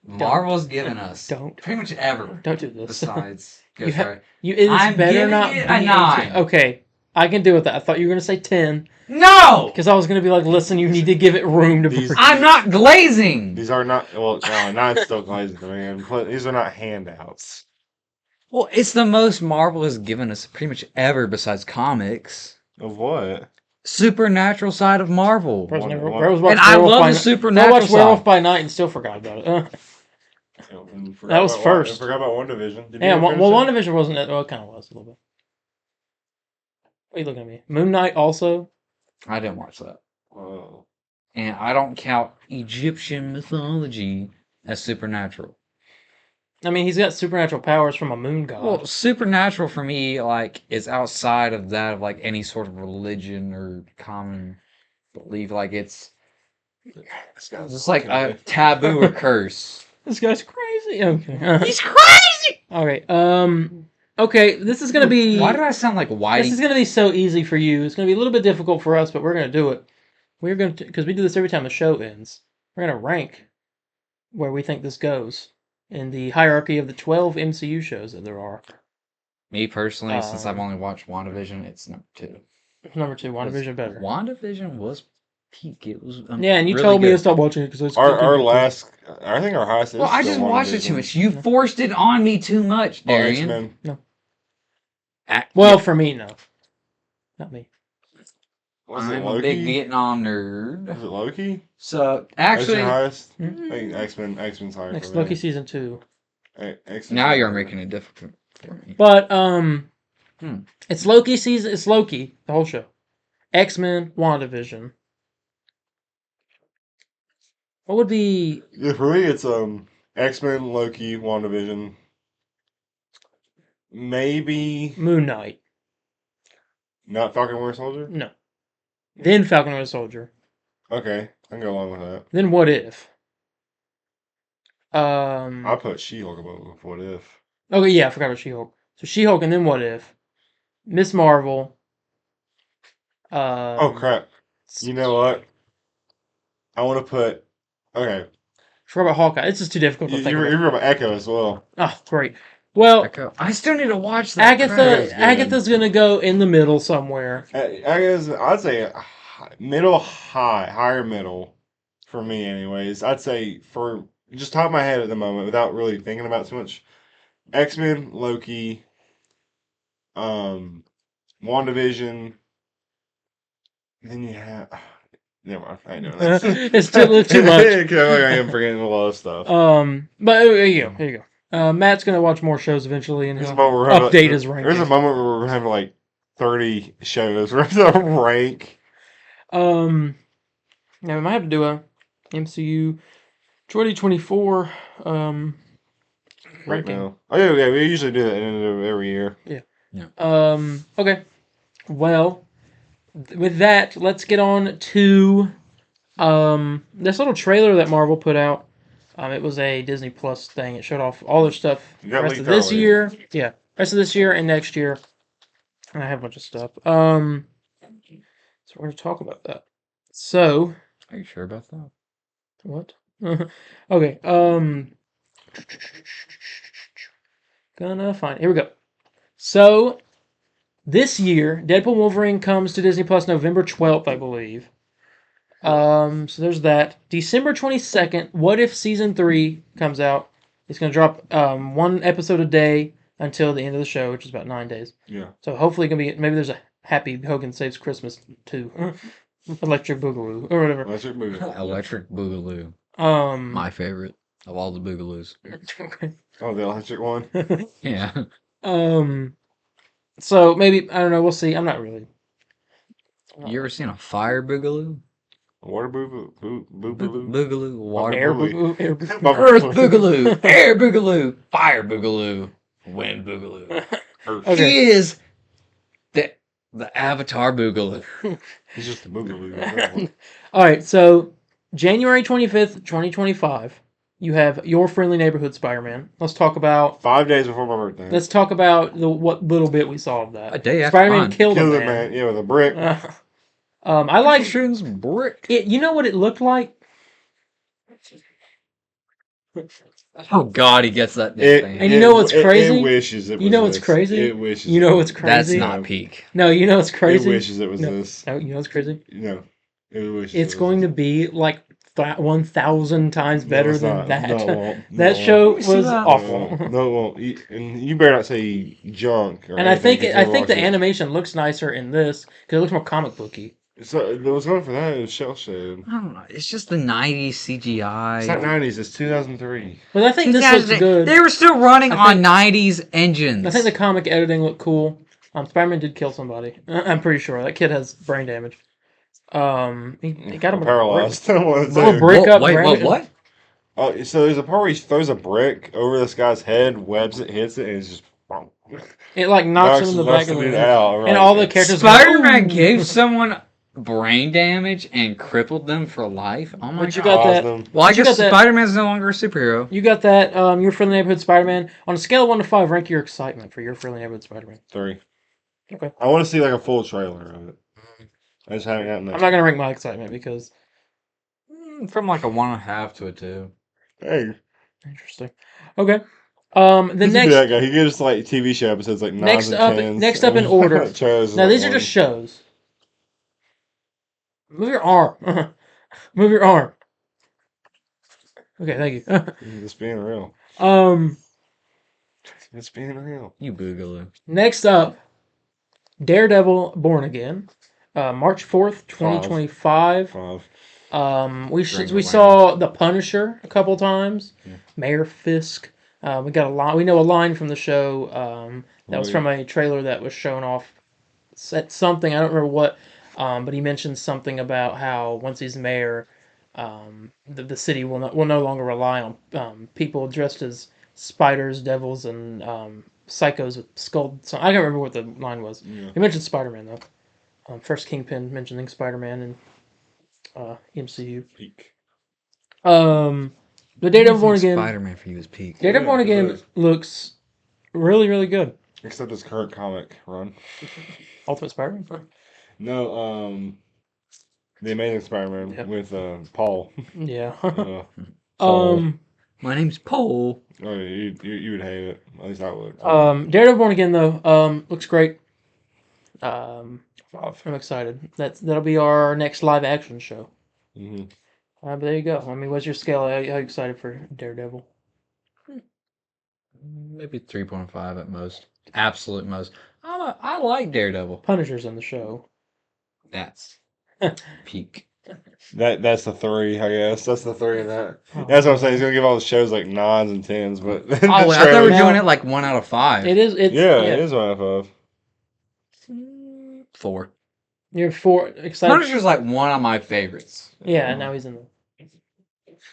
A: Don't.
B: Marvel's given us.
A: Don't.
B: Pretty much ever.
A: Don't do this.
B: Besides.
A: You
B: Sorry.
A: it is
B: I'm
A: better
B: giving
A: not
B: it
A: be
B: a 9.
A: Okay, I can deal with that. I thought you were going to say 10.
B: No!
A: Because I was going to be like, listen, you need to give it room to
C: These-
A: breathe.
B: I'm not glazing!
C: These are not not still glazing, man. These are not handouts.
B: Well, it's the most Marvel has given us pretty much ever besides comics.
C: Of what?
B: Supernatural side of Marvel.
A: Bro's never-
C: What?
A: Bro's watched
B: And I
A: Werewolf
B: love
A: by
B: the
A: Night-
B: supernatural
A: Bro watched Werewolf
B: side.
A: by Night and still forgot about it. That was first.
C: I forgot about WandaVision. Did you
A: Yeah,
C: ever
A: well,
C: finish it?
A: WandaVision wasn't it? Well, it kind of was a little bit. What are you looking at me? Moon Knight also?
B: I didn't watch that.
C: Oh.
B: And I don't count Egyptian mythology as supernatural.
A: I mean, he's got supernatural powers from a moon god.
B: Well, supernatural for me, like, is outside of that of like any sort of religion or common belief. Like it's just like a taboo or curse.
A: This guy's crazy. Okay.
B: He's crazy.
A: Okay. Okay, this is gonna be.
B: Why did I sound like
A: This
B: Whitey?
A: is gonna be so easy for you. It's gonna be a little bit difficult for us, but we're gonna do it. We're going to, because we do this every time the show ends. We're gonna rank where we think this goes in the hierarchy of the 12 MCU shows that there are.
B: Me personally, since I've only watched WandaVision, it's number 2.
A: Number 2, WandaVision better.
B: WandaVision was peak. It was
A: Yeah, and you
B: really
A: told me
B: good.
A: to stop watching it because it's
C: Our last, I think our highest. Is
B: Well, I
C: still
B: just watched it too
C: WandaVision.
B: much. You forced it on me too much,
C: Oh,
B: Darien.
C: X-Men.
A: Well, for me, no. Not me.
C: Was it
B: I'm a big
C: Loki?
B: Vietnam nerd.
C: Was it Loki?
B: So
C: That's
B: actually,
C: your highest. I
A: Mhm.
C: think X-Men's higher.
A: Next
C: for me.
A: Loki season 2.
C: X-Men's
B: now
C: higher
B: you're
C: for me.
B: making it difficult for me.
A: But
B: Hmm.
A: it's Loki season. It's Loki the whole show. X-Men, WandaVision. What would be?
C: Yeah, for me, it's X-Men, Loki, WandaVision. Maybe
A: Moon Knight?
C: not Falcon Winter Soldier.
A: No. Then Falcon and Winter Soldier.
C: Okay, I can go along with that.
A: Then What If?
C: I put She-Hulk above What If.
A: Okay, yeah, I forgot about She-Hulk. So She-Hulk and then What If? Miss Marvel.
C: Oh crap! You know what? I want to put. Okay,
A: Forgot about Hawkeye. It's just too difficult to
C: You,
A: think
C: you
A: about.
C: remember Echo as well.
A: Oh, great. Well,
B: Echo. I still need to watch that. crap.
C: Echo's good.
A: Agatha's gonna go in the middle somewhere.
C: Echo's, I'd say middle high, higher middle for me, anyways. I'd say for just top of my head at the moment, without really thinking about it too much. X-Men, Loki, WandaVision. Then you have. Never mind. I ain't doing that.
A: It's too much.
C: I am forgetting a lot of stuff.
A: But here you go. Here you go. Matt's gonna watch more shows eventually, and
C: There's
A: he'll
C: a moment where we're
A: update
C: having,
A: his ranking.
C: There's a moment where we're having like 30 shows. We're going to rank.
A: Now we might have to do a MCU 2024
C: Right
A: ranking.
C: now. Oh yeah, we usually do that at the end of every year.
A: Okay. Well, with that, let's get on to this little trailer that Marvel put out. It was a Disney Plus thing. It showed off all their stuff
C: You got
A: rest of
C: leaked
A: this
C: early.
A: year. Yeah, rest of this year and next year. And I have a bunch of stuff. So we're gonna talk about that. So
B: Are you sure about that?
A: what? Okay. Gonna find. Here we go. So this year, Deadpool and Wolverine comes to Disney Plus November 12th, I believe. So there's that. December 22nd, What If Season 3 comes out. It's going to drop one episode a day until the end of the show, which is about 9 days.
C: Yeah.
A: So hopefully maybe there's a Happy Hogan Saves Christmas 2. Electric Boogaloo, or whatever.
C: Electric movie.
B: Electric Boogaloo.
A: Um,
B: My favorite of all the Boogaloos.
C: Oh, the electric one.
B: Yeah.
A: So maybe, I don't know, we'll see. I'm not really.
B: You ever seen a fire Boogaloo?
C: Water boogaloo.
B: Boogaloo. Water
A: Air
B: Boogaloo.
A: Boogaloo, Air Boogaloo.
B: Earth Boogaloo. Air Boogaloo. Fire Boogaloo. Wind Boogaloo.
A: Okay.
B: He is the Avatar Boogaloo.
C: He's just a boogaloo.
A: All right, so January 25th, 2025, you have Your Friendly Neighborhood Spider-Man. Let's talk about
C: 5 days before my birthday.
A: what little bit we saw of that.
B: A day after
A: Spider-Man
B: mine.
A: killed a
C: Killed
A: man.
C: it, man. Yeah, with a brick.
A: I like
B: shooting some brick.
A: it. You know what it looked like?
B: Oh God, he gets that thing.
A: And you know what's crazy?
C: It wishes it was
A: You know what's
C: this.
A: crazy?
C: It wishes.
A: You know what's
B: That's
A: crazy?
B: not peak.
A: No, you know what's
C: It
A: crazy?
C: wishes it was
A: No.
C: this.
A: No, you know what's crazy?
C: No. It wishes
A: It's
C: it was
A: going
C: this.
A: to be like 1,000 times
C: No,
A: better
C: it's
A: than
C: not.
A: that.
C: No, it won't. No,
A: That
C: it
A: show
C: won't.
A: was
B: that.
A: awful.
C: No, it won't. And you better not say junk. Or
A: And I think
C: anything, 'cause you'll
A: the
C: watch it.
A: animation looks nicer in this because it looks more comic booky.
C: So there was going for that. It was shell shade.
B: I don't know. It's just the 90s CGI.
C: It's not 90s. It's 2003.
A: But I think this looks good.
B: They were still running
A: I think-
B: on 90s engines.
A: I think the comic editing looked cool. Spider-Man did kill somebody. I'm pretty sure that kid has brain damage. He got him with a
C: Paralyzed.
A: Little brick up.
B: Wait,
A: Brandon.
B: what?
C: Oh, so there's a part where he throws a brick over this guy's head, webs it, hits it, and it's just bonk.
A: It like knocks him in the back of the
C: it
A: head.
C: out.
A: And all the characters go,
B: Spider-Man
A: "Ooh."
B: gave someone brain damage and crippled them for life. Oh my
A: But you
B: God.
A: got that.
C: Caused them.
B: Well, I
A: you
B: guess
A: got that-
B: Spider-Man's no longer a superhero.
A: You got that. Your Friendly Neighborhood Spider-Man. On a scale of 1 to 5, rank your excitement for Your Friendly Neighborhood Spider-Man.
C: 3.
A: Okay.
C: I want to see like a full trailer of it. I just haven't gotten that.
A: I'm not gonna rank my excitement because
B: From like a 1.5 to a 2.
C: Hey,
A: interesting. Okay. The
C: he's
A: next.
C: that guy. He gives like TV show episodes like 9s
A: Next
C: and
A: up-
C: 10s.
A: next up in order.
C: Trailers is
A: Now
C: like
A: these are
C: 1.
A: just shows. Move your arm. Move your arm. Okay, thank you.
C: It's being real. It's being real.
B: You boogaloo.
A: Next up, Daredevil: Born Again, March 4th, 2025.
C: 5.
A: We
B: Drink
A: saw The Punisher a couple times.
C: Yeah.
A: Mayor Fisk. We got a line. We know a line from the show that was
C: yeah.
A: from a trailer that was shown off. Said something, I don't remember what, but he mentioned something about how once he's mayor, the city will no longer rely on people dressed as spiders, devils, and psychos with skull. So I can't remember what the line was.
C: Yeah.
A: He mentioned Spider-Man though. First Kingpin mentioning Spider-Man in MCU.
C: Peak.
A: The Daredevil Born Again.
B: Spider-Man for you is peak.
A: Daredevil
C: Yeah,
A: Born
C: it
A: Again
C: is.
A: looks really, really good.
C: Except his current comic run.
A: Ultimate Spider-Man.
C: No, The Amazing Spider-Man
A: Yep.
C: with Paul.
A: Yeah.
B: My name's Paul.
C: Oh, you would hate it. At least I would.
A: Daredevil Born Again though, looks great. I'm excited. That'll be our next live action show.
C: Mm-hmm.
A: But there you go. I mean, what's your scale? How excited for Daredevil?
B: Maybe 3.5 at most. Absolute most. I like Daredevil.
A: Punisher's in the show.
B: That's peak.
C: That's the 3, I guess. That's the 3 in that.
A: Oh,
C: That's what I'm saying. He's gonna give all the shows like 9s and 10s, but
B: Oh, wait, I thought we were
A: Now-
B: doing it like 1 out of 5.
A: It is. It's
C: it is 1 out of 5.
B: 4.
A: You're excited.
B: Punisher's like one of my favorites.
A: Yeah, now he's in the.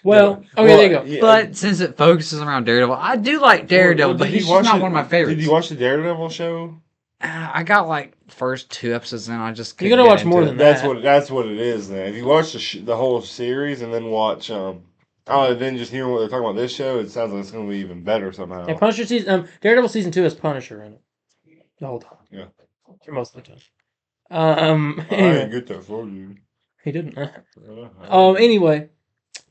A: Well,
C: Yeah.
A: okay, there you go.
C: Yeah.
B: But since it focuses around Daredevil, I do like Daredevil, but
C: did you
B: he's just not
C: watch
B: one of my favorites.
C: Did you watch the Daredevil show?
B: I got like first 2 episodes and I just
A: You
B: couldn't
A: gotta
B: get
A: watch
B: into
A: more
B: it.
A: than that.
C: That's what it is. Then if you watch the whole series and then watch then just hearing what they're talking about this show, it sounds like it's gonna be even better somehow.
A: Yeah, Punisher season. Daredevil season 2 has Punisher in it the whole time.
C: Yeah.
A: For most of the time.
C: I
A: Anyway,
C: didn't get that for you.
A: he didn't.
C: Yeah.
A: Anyway,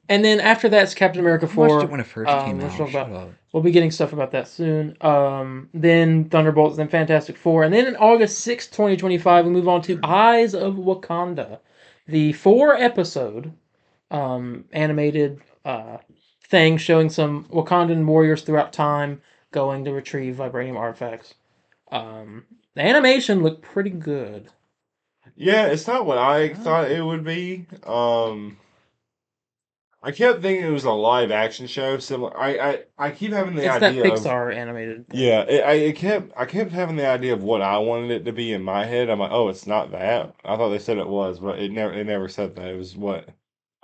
A: and then after that's Captain America
B: I watched
A: 4.
B: it when it first came
A: let's
B: out.
A: talk
B: Shut
A: about-
B: up.
A: We'll be getting stuff about that soon. Then Thunderbolts, then Fantastic Four, and then in August 6th, 2025, we move on to Eyes of Wakanda, the 4-episode animated thing showing some Wakandan warriors throughout time going to retrieve vibranium artifacts. The animation looked pretty good.
C: Yeah, it's not what I thought it would be. I kept thinking it was a live action show. Similar, I keep having the
A: It's that
C: idea of
A: Pixar animated thing.
C: yeah. I kept having the idea of what I wanted it to be in my head. I'm like, oh, it's not that. I thought they said it was, but it never said that. It was what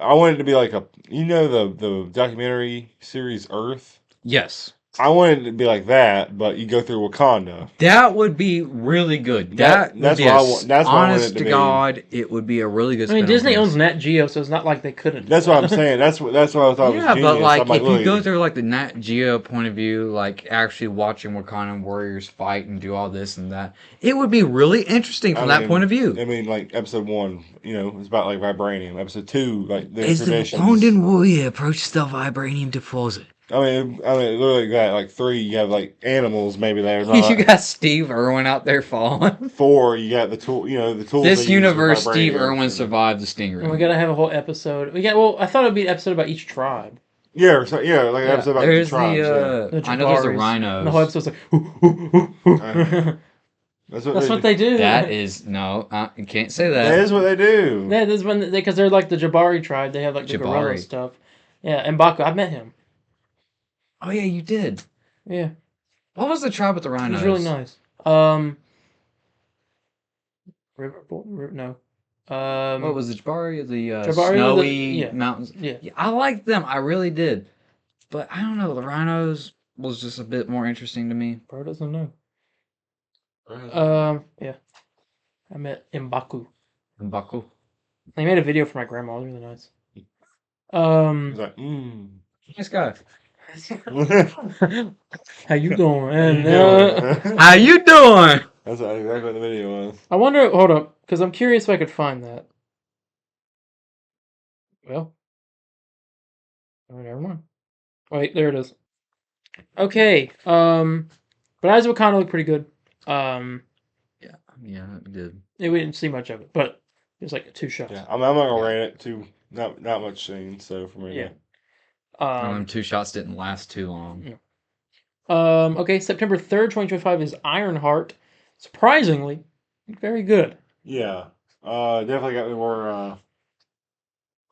C: I wanted it to be like the documentary series Earth.
B: Yes.
C: I wanted it to be like that, but you go through Wakanda.
B: That would be really good.
C: That's
B: That would be
C: what I want. That's what I wanted
B: honest
C: it to
B: to
C: be.
B: God, it would be a really good.
A: I mean,
B: spin-off
A: Disney
B: on
A: owns
B: this.
A: Nat Geo, so it's not like they couldn't.
C: That's what I'm saying. That's what I thought was
B: Yeah,
C: genius.
B: but like
C: I'm
B: if you go
C: look,
B: through like the Nat Geo point of view, like actually watching Wakandan warriors fight and do all this and that, it would be really interesting from that point of view.
C: I mean, like episode 1, it's about like vibranium. Episode 2, like the
B: As the
C: traditions.
B: Wakandan warrior approaches the vibranium deposit,
C: I mean, literally that like 3, you have like animals maybe that are not.
B: you got Steve Irwin out there falling.
C: 4, you got the tool. The tools. they
B: This
C: use for
B: universe, Steve
C: vibranium.
B: Irwin survived the
A: And we
B: Stingray.
A: gotta have a whole episode. I thought it'd be an episode about each tribe.
C: Yeah, like an
A: Yeah,
C: episode about
B: There's
C: the tribes.
A: The
B: I know there's the
A: Jabaris.
B: rhinos.
A: And the whole episode's like.
C: That's
A: what they do.
B: That is no, you can't say
C: That
B: that.
C: is what they do.
A: Yeah, this when because they're like the Jabari tribe. They have like the gorilla
B: Jabari.
A: stuff. Yeah, and Baku. I met him.
B: Oh yeah, you did.
A: Yeah,
B: What was the tribe with the
A: he
B: rhinos?
A: was really nice. No.
B: What was the Jabari? The
A: Jabari was
B: snowy
A: yeah.
B: mountains.
A: Yeah.
B: Yeah, I liked them. I really did. But I don't know. The rhinos was just a bit more interesting to me.
A: Bro doesn't know. Yeah. I met Mbaku.
B: And Baku.
A: They made a video for my grandma. It was really nice.
C: He's like,
B: Nice guy.
A: How you doing? And,
B: How you doing?
C: That's exactly what the video was.
A: I wonder. Hold up, because I'm curious if I could find that. Well, oh, never mind. Wait, there it is. Okay. But Eyes of Wakanda looked pretty good.
B: Yeah, it did.
A: We didn't see much of it, but it was like 2 shots.
C: Yeah, I'm not gonna rate it too. Not much scene. So for me,
A: Yeah.
B: Them 2 shots didn't last too long.
A: Okay, September 3rd, 2025 is Ironheart. Surprisingly, very good.
C: Yeah. Definitely got me more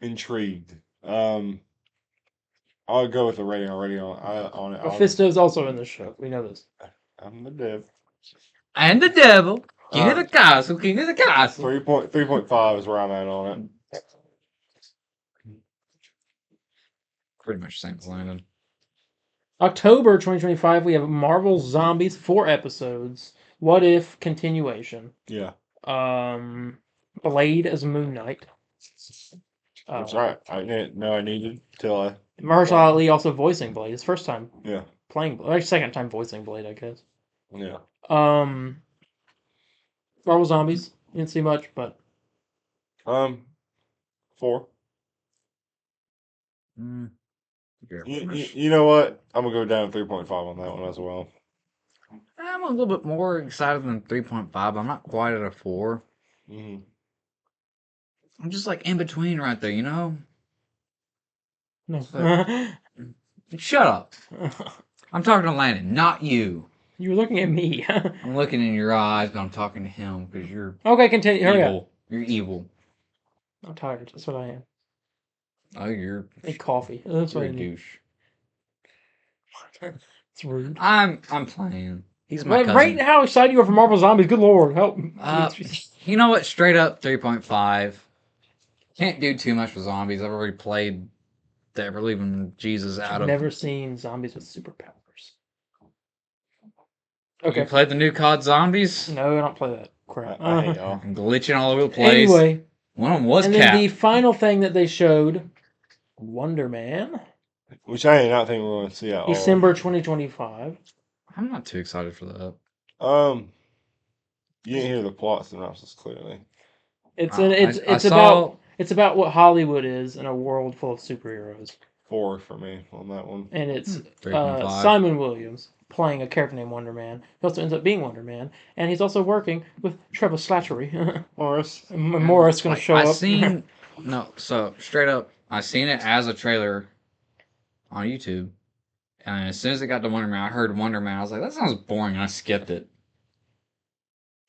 C: intrigued. I'll go with the rating already on it.
A: Mephisto's also in this show. We know this.
C: I'm the dev.
B: And the devil. King of the castle. King of the castle.
C: 3.5 is where I'm at on it.
B: Pretty much the same as Landon.
A: October 2025, we have Marvel Zombies, 4 episodes. What If continuation.
C: Yeah.
A: Blade as Moon Knight.
C: That's right. I didn't know I needed till I.
A: Mahershala Ali also voicing Blade. His first time
C: Yeah.
A: playing Blade. Or second time voicing Blade, I guess.
C: Yeah.
A: Marvel Zombies. Didn't see much, but
C: 4. You know what? I'm gonna go down 3.5 on that one as well.
B: I'm a little bit more excited than 3.5. I'm not quite at a 4.
C: Mhm.
B: I'm just like in between right there, you know?
A: No.
B: Shut up. I'm talking to Landon, not you.
A: You were looking at me.
B: I'm looking in your eyes, but I'm talking to him because you're
A: Okay, continue. Hurry up.
B: evil. You're evil.
A: I'm tired. That's what I am.
B: Oh, you're
A: I need coffee. That's
B: you're
A: what
B: a
A: I need.
B: douche.
A: It's rude.
B: I'm playing. He's my
A: But right
B: cousin.
A: how excited you are for Marvel Zombies. Good lord, help.
B: You know what? Straight up 3.5. Can't do too much with zombies. I've already played that relieving Jesus out
A: I've
B: of.
A: never seen zombies with superpowers.
B: You
A: Okay.
B: played the new COD Zombies?
A: No, I don't play that crap.
C: I hate y'all.
B: I'm glitching all over the place.
A: Anyway,
B: One of them was
A: and then the
B: Cap.
A: final thing that they showed, Wonder Man,
C: Which I did not think we were going to see at all.
A: December 2025.
B: I'm not too excited for that.
C: You didn't hear the plot synopsis clearly.
A: It's about what Hollywood is in a world full of superheroes.
C: 4 for me on that one.
A: And it's
B: 3.5.
A: Simon Williams playing a character named Wonder Man. He also ends up being Wonder Man, and he's also working with Trevor Slattery.
C: Morris.
A: Morris going to show up.
B: So straight up, I seen it as a trailer on YouTube, and as soon as it got to Wonder Man, I heard Wonder Man. I was like, that sounds boring, and I skipped it.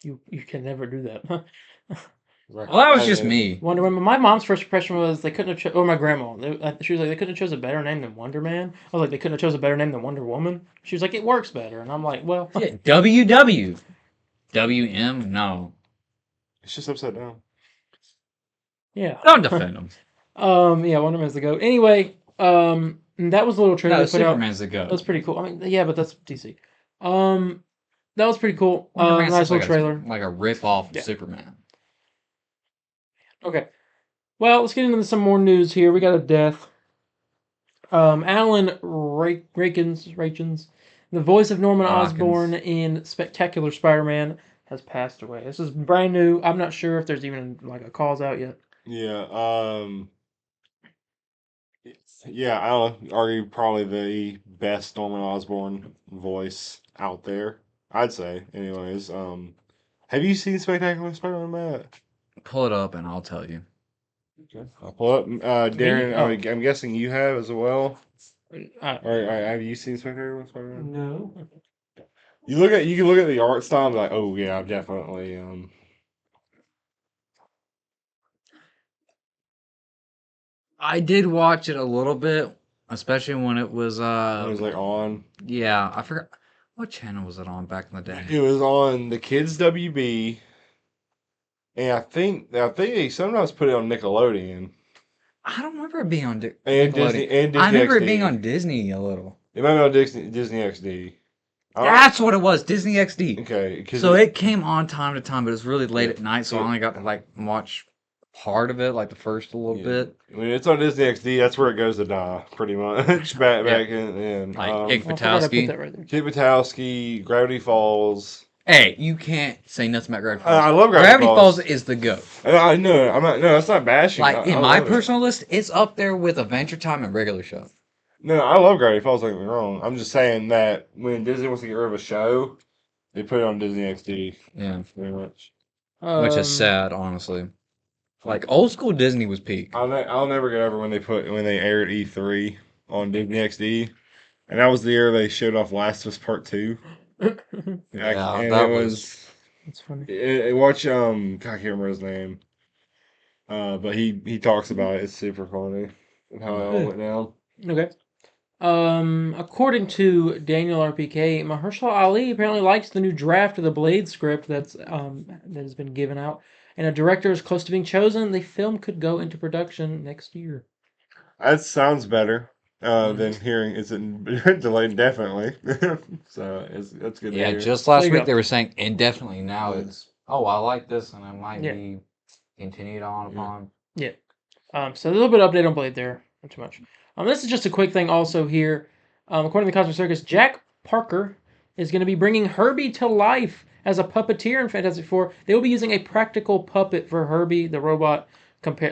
A: You can never do that.
B: Well, that was just me.
A: Wonder Woman. My mom's first impression was they couldn't have or my grandma. She was like, they couldn't have chose a better name than Wonder Man. I was like, they couldn't have chose a better name than Wonder Woman. She was like, it works better, and I'm like, well,
B: Yeah, WW. WM? No.
C: It's just upside down.
A: yeah.
B: Don't defend them.
A: Yeah, Wonder Man's the goat. Anyway, that was a little trailer
B: No,
A: they put out.
B: Superman's the goat.
A: That's pretty cool. I mean, yeah, but that's DC. That was pretty cool.
B: Wonder Man's
A: Nice
B: like
A: little trailer.
B: like a rip off
A: Yeah.
B: of Superman.
A: Okay. Well, let's get into some more news here. We got a death. Alan Rakins, the voice of Norman Osborn in Spectacular Spider-Man, has passed away. This is brand new. I'm not sure if there's even like a cause out yet.
C: Yeah. Yeah, I'll argue probably the best Norman Osborn voice out there. I'd say, anyways. Have you seen Spectacular Spider-Man, Matt?
B: Pull it up and I'll tell you.
C: Okay. I'll pull up. Darren,
A: Oh.
C: I'm guessing you have as well.
A: Uh,
C: Or have you seen Spectacular Spider-Man?
A: no.
C: You can look at the art style and be like, oh yeah, definitely.
B: I did watch it a little bit, especially when it was
C: It was like on.
B: yeah, I forgot what channel was it on back in the day.
C: It was on the Kids WB, and I think they sometimes put it on Nickelodeon
B: I don't remember it being on
C: and
B: Nickelodeon.
C: Disney and Disney
B: I remember
C: XD.
B: it being on Disney a little.
C: It might be on Disney XD.
B: That's what it was, Disney XD.
C: Okay,
B: So it came on time to time, but it was really late
C: Yeah.
B: at night, so I only got to like watch part of it, like the first a little bit.
C: When it's on Disney XD, that's where it goes to die, pretty much. back in.
B: Like Ig
A: I forgot I put
B: Batowski.
A: that right there.
C: Kid Batowski, Gravity Falls.
B: Hey, you can't say nothing about Gravity Falls.
C: I love
B: Gravity Falls is the GOAT.
C: I know. I'm not. No, that's not bashing.
B: Like in
C: I
B: my
C: love it.
B: personal list, it's up there with Adventure Time and Regular Show.
C: No, I love Gravity Falls. Don't get me wrong. I'm just saying that when Disney wants to get rid of a show, they put it on Disney XD.
B: Yeah,
C: Very much.
B: which is sad, honestly. Like old school Disney was peak.
C: I'll never get over when they aired E3 on Disney XD, and that was the year they showed off Last of Us Part 2.
B: Yeah,
C: and
B: that
C: it
B: was.
A: That's funny.
C: Watch I can't remember his name, but he talks about it. It's super funny and how it all went down.
A: Okay. According to Daniel RPK, Mahershala Ali apparently likes the new draft of the Blade script that has been given out, and a director is close to being chosen. The film could go into production next year.
C: That sounds better than hearing it's delayed indefinitely. So that's good.
B: Yeah,
C: to hear.
B: just last
A: There you
B: week
A: go.
B: they were saying indefinitely. Now
C: Yeah.
B: it's I like this, and it might
A: Yeah.
B: be continued on upon.
A: So a little bit of update on Blade there. Not too much. This is just a quick thing also here. According to the Cosmic Circus, Jack Parker is going to be bringing Herbie to life as a puppeteer in Fantastic Four. They will be using a practical puppet for Herbie, the robot,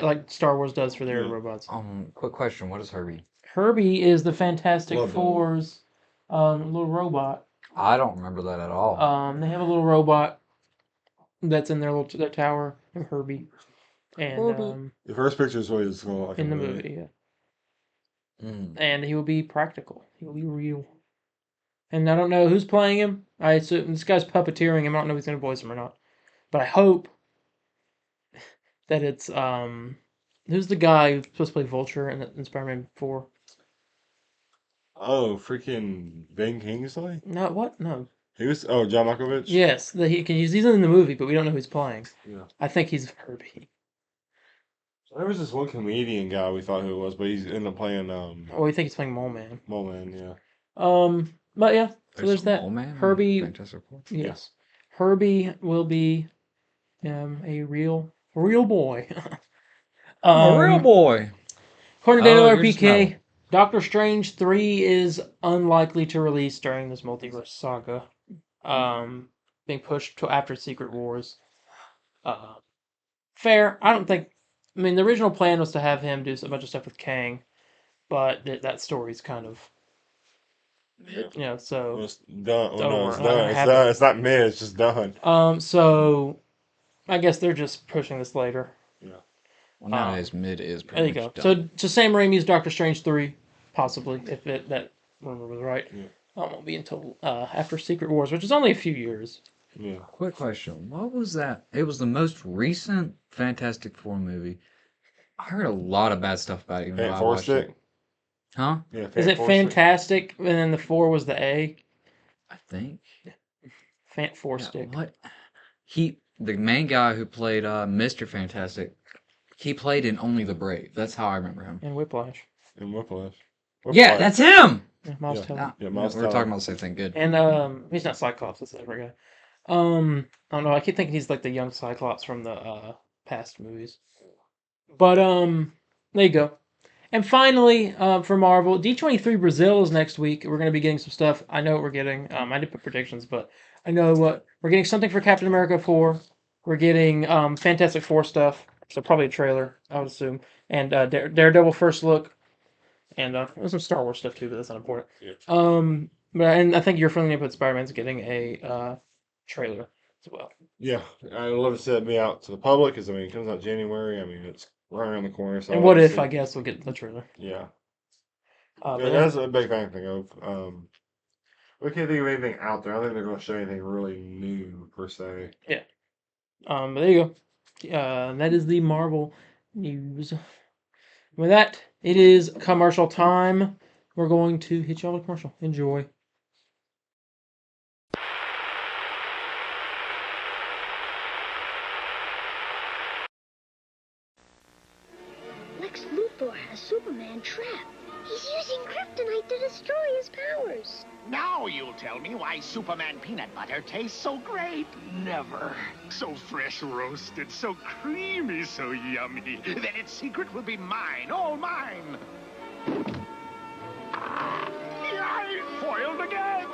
A: like Star Wars does for their robots.
B: Quick question: what is Herbie?
A: Herbie is the Fantastic
C: Love that.
A: Four's little robot.
B: I don't remember that at all.
A: They have a little robot that's in their tower, named Herbie, and
B: Herbie.
C: The first picture is what it's going like
A: in the
C: a
A: movie, yeah.
B: Mm.
A: And he will be practical. He will be real. And I don't know who's playing him. I assume this guy's puppeteering him. I don't know if he's gonna voice him or not. But I hope that it's who's the guy who's supposed to play Vulture in Spider-Man 4?
C: Oh, freaking Ben Kingsley?
A: No, what? No.
C: He was John Malkovich?
A: Yes, he's in the movie, but we don't know who's playing.
C: Yeah.
A: I think he's Herbie.
C: There was this one comedian guy we thought who it was, but he's ended up playing
A: Oh, we think he's playing Mole Man.
C: Mole Man, yeah.
A: But yeah, so there's that.
B: Mole Man in
A: Herbie.
B: Fantastic Four?
A: Yes. Herbie will be a real boy.
B: A real boy.
A: According to
B: Oh,
A: Daniel
B: you're just
A: RPK, Doctor Strange 3 is unlikely to release during this multiverse saga. Being pushed to after Secret Wars. Fair. I don't think. I mean, the original plan was to have him do a bunch of stuff with Kang, but that story's kind of.
C: Yeah.
A: So.
C: It's done.
A: It's
C: Oh, no,
A: over.
C: it's
A: Not gonna
C: done. It's
A: happen.
C: done. It's not mid, it's just done.
A: So. I guess they're just pushing this later.
C: Yeah.
B: Well, nowadays, mid is
A: There you
B: pretty
A: go.
B: much done.
A: So Sam Raimi's Doctor Strange 3, possibly, if that rumor was right.
C: Yeah.
A: Won't be until after Secret Wars, which is only a few years.
C: Yeah.
B: Quick question. What was that? It was the most recent Fantastic Four movie. I heard a lot of bad stuff about it. Even though
C: Fan
B: I
C: Four
B: watched
C: Stick?
B: it. Huh?
C: Yeah,
A: Is it
C: Four Stick.
A: Fantastic, and then the 4 was the A?
B: I think.
A: Fant 4
B: Yeah,
A: stick.
B: what? The main guy who played Mr. Fantastic, he played in Only the Brave. That's how I remember him.
A: And Whiplash.
C: And Whiplash.
B: Yeah, that's him!
A: Yeah, Miles
C: Yeah.
A: Teller.
C: Yeah,
B: We're
C: Miles
B: talking
C: Teller.
B: about the same thing. Good.
A: And he's not Cyclops, that's the other guy. I don't know, I keep thinking he's like the young Cyclops from the past movies. But there you go. And finally, for Marvel, D23 Brazil is next week. We're going to be getting some stuff. I know what we're getting. I did put predictions, but I know what we're getting. Something for Captain America 4. We're getting Fantastic Four stuff, so probably a trailer, I would assume, and Daredevil first look, and there's some Star Wars stuff too, but that's not important.
C: Yeah.
A: And I think your friendly neighborhood Spider-Man's getting a trailer as well.
C: Yeah, I'd love to set me out to the public because it comes out January. it's right around the corner. So
A: And
C: I'd
A: what
C: love to
A: if
C: see-
A: I guess we'll get the trailer?
C: Yeah,
A: But
C: yeah, that's a big thing to think of. We can't think of anything out there. I don't think they're going to show anything really new per se.
A: but there you go. That is the Marvel news. With that, it is commercial time. We're going to hit y'all with a commercial. Enjoy.
D: Lex Luthor has Superman trapped. He's using kryptonite to destroy his powers.
E: Now you'll tell me why Superman peanut butter tastes so great. Never. So fresh roasted, so creamy, so yummy. Then its secret will be mine, all mine. Yay! Foiled again!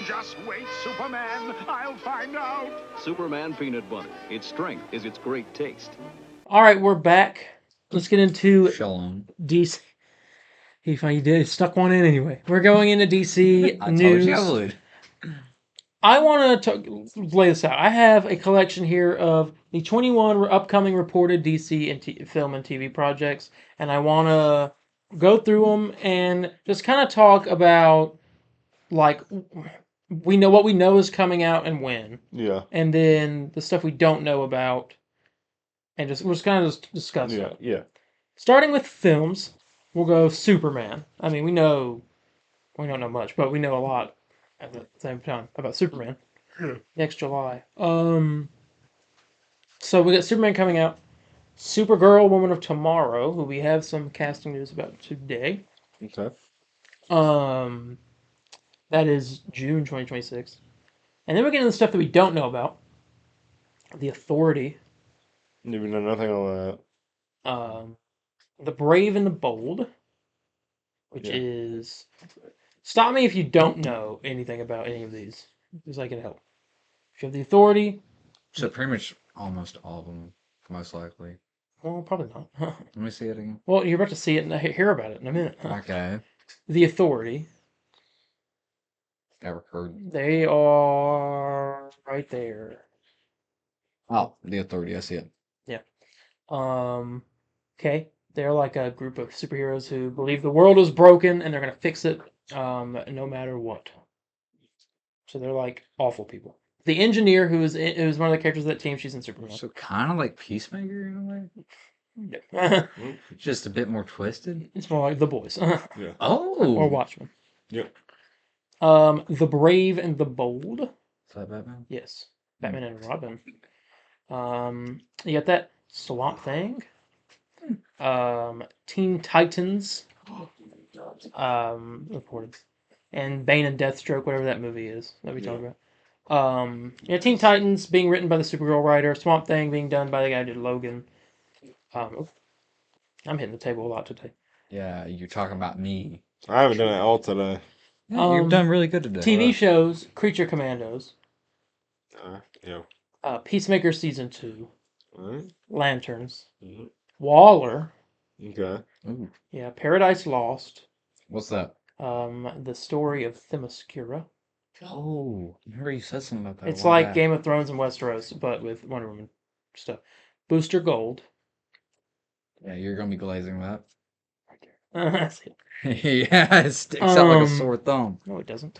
E: Just wait, Superman. I'll find out.
F: Superman peanut butter. Its strength is its great taste.
A: All right, we're back. Let's get into
B: Shalom.
A: DC. He finally did stuck one in anyway. We're going into DC
B: I
A: news.
B: told you I would.
A: I want to lay this out. I have a collection here of the 21 upcoming reported DC and film and TV projects, and I want to go through them and just kind of talk about, like, we know what we know is coming out and when,
C: Yeah,
A: and then the stuff we don't know about, and we're just kind of just discuss
C: yeah,
A: it.
C: yeah.
A: Starting with films, we'll go Superman. I mean, we don't know much, but we know a lot at the same time about Superman. Next July. So we got Superman coming out. Supergirl, Woman of Tomorrow, who we have some casting news about today.
C: Okay.
A: That is June 2026. And then we get into the stuff that we don't know about. The Authority.
C: We know nothing on that.
A: The Brave and the Bold, which
C: Yeah.
A: is... Stop me if you don't know anything about any of these, because I can help. If you have The Authority,
B: So pretty much almost all of them, most likely.
A: Well, probably not.
B: Let me see it again.
A: Well, you're about to see it and hear about it in a minute.
B: Okay.
A: The Authority.
B: Never heard.
A: They are right there.
B: Oh, The Authority. I see it.
A: Yeah. Okay. They're like a group of superheroes who believe the world is broken and they're gonna fix it, no matter what. So they're like awful people. The engineer, who's one of the characters of that team, she's in Superman.
B: So kind of like Peacemaker in a way.
A: Yeah.
B: Just a bit more twisted.
A: It's more like The Boys
C: Yeah.
B: Oh.
A: or Watchmen.
C: Yep.
A: The Brave and the Bold.
B: Is that Batman?
A: Yes, Batman and Robin. You got that Swamp Thing. Teen Titans. Reported, and Bane and Deathstroke, whatever that movie is that we talked about. Yeah, Teen Titans being written by the Supergirl writer. Swamp Thing being done by the guy who did Logan. I'm hitting the table a lot today.
B: Yeah, you're talking about me.
C: I haven't done it all today.
B: Yeah, you've done really good today.
A: TV shows: Creature Commandos.
C: Yeah.
A: Peacemaker season 2.
C: Alright.
A: Lanterns.
C: Mhm.
A: Waller.
C: Okay.
B: Ooh.
A: Yeah, Paradise Lost.
B: What's that?
A: The story of Themyscira.
B: Oh, I remember you said something about that.
A: It's like Game of Thrones and Westeros, but with Wonder Woman stuff. Booster Gold.
B: Yeah, you're gonna be glazing that.
A: That's it.
B: Yeah, it sticks out like a sore thumb.
A: No, it doesn't.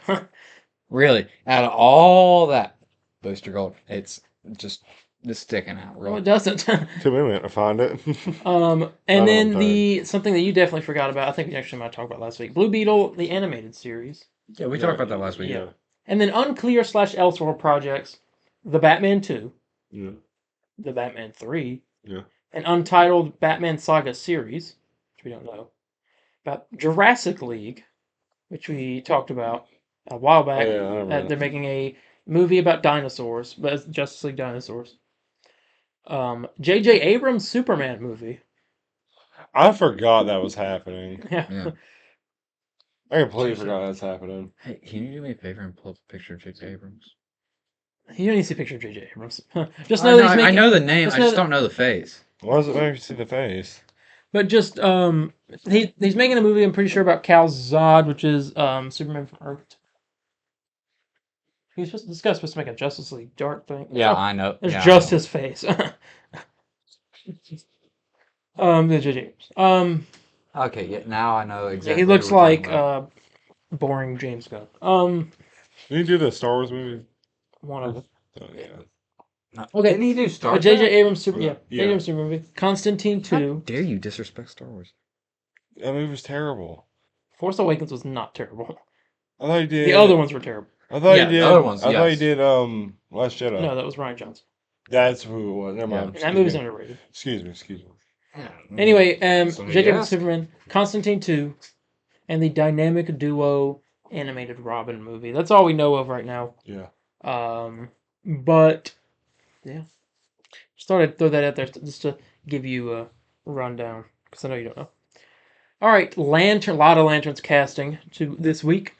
B: Really, out of all that Booster Gold, it's just sticking out.
A: No,
B: Really.
A: it doesn't.
C: Took me a minute to find it.
A: And then something that you definitely forgot about. I think we actually might talk about last week. Blue Beetle, the animated series.
B: Yeah, we talked about that last week.
A: Yeah. And then unclear / Elseworld projects. The Batman 2.
C: Yeah.
A: The Batman 3.
C: Yeah.
A: An untitled Batman Saga series, which we don't know. About Jurassic League, which we talked about a while back.
C: Oh, yeah, I remember that.
A: They're making a movie about dinosaurs, but it's Justice League dinosaurs. J.J. Abrams' Superman movie.
C: I forgot that was happening.
A: Yeah.
B: Yeah.
C: I completely forgot that's happening.
B: Hey, can you do me a favor and pull up a picture of J.J. Abrams?
A: You don't need to see a picture of J.J. Abrams. Just know that he's making...
B: I know the name,
A: just
B: I
A: know
B: just
A: that-
B: don't know the face.
C: Why does it make you see the face?
A: But just, he's making a movie, I'm pretty sure, about Kal Zod, which is Superman from Earth. This guy's supposed to make a Justice League dark thing.
B: Yeah,
A: Oh,
B: I know.
A: It's
B: Yeah, I
A: just
B: know.
A: his face. The J.J. Abrams.
B: Okay, yeah, now I know
A: Yeah,
B: exactly.
A: he looks
B: who we're talking
A: like
B: about.
A: boring James Gunn.
C: Did you do the Star Wars movie?
A: One of them.
C: Oh, yeah.
A: Okay.
B: Didn't he do Star
A: But
B: Trek?
A: J.J. Abrams Super,
C: Yeah.
A: J.J. Abrams Super movie. Constantine
B: How
A: 2.
B: dare you disrespect Star Wars?
C: That movie was terrible.
A: Force Awakens was not terrible.
C: I thought he did.
A: The other ones were terrible.
C: I thought
B: Yeah,
C: he did.
B: the other ones,
C: I thought he
B: yes.
C: did. Last Jedi.
A: No, that was Ryan Johnson.
C: That's who it was. Never
B: Yeah.
C: mind.
A: And that
C: Excuse
A: movie's
C: me.
A: underrated.
C: Excuse me.
A: Anyway,
B: So
A: J.J. Abrams
B: yes.
A: Superman, Constantine 2, and the dynamic duo animated Robin movie. That's all we know of right now.
C: Yeah.
A: But yeah, just thought I'd throw that out there just to give you a rundown because I know you don't know. All right, Lantern, a lot of Lanterns casting to this week.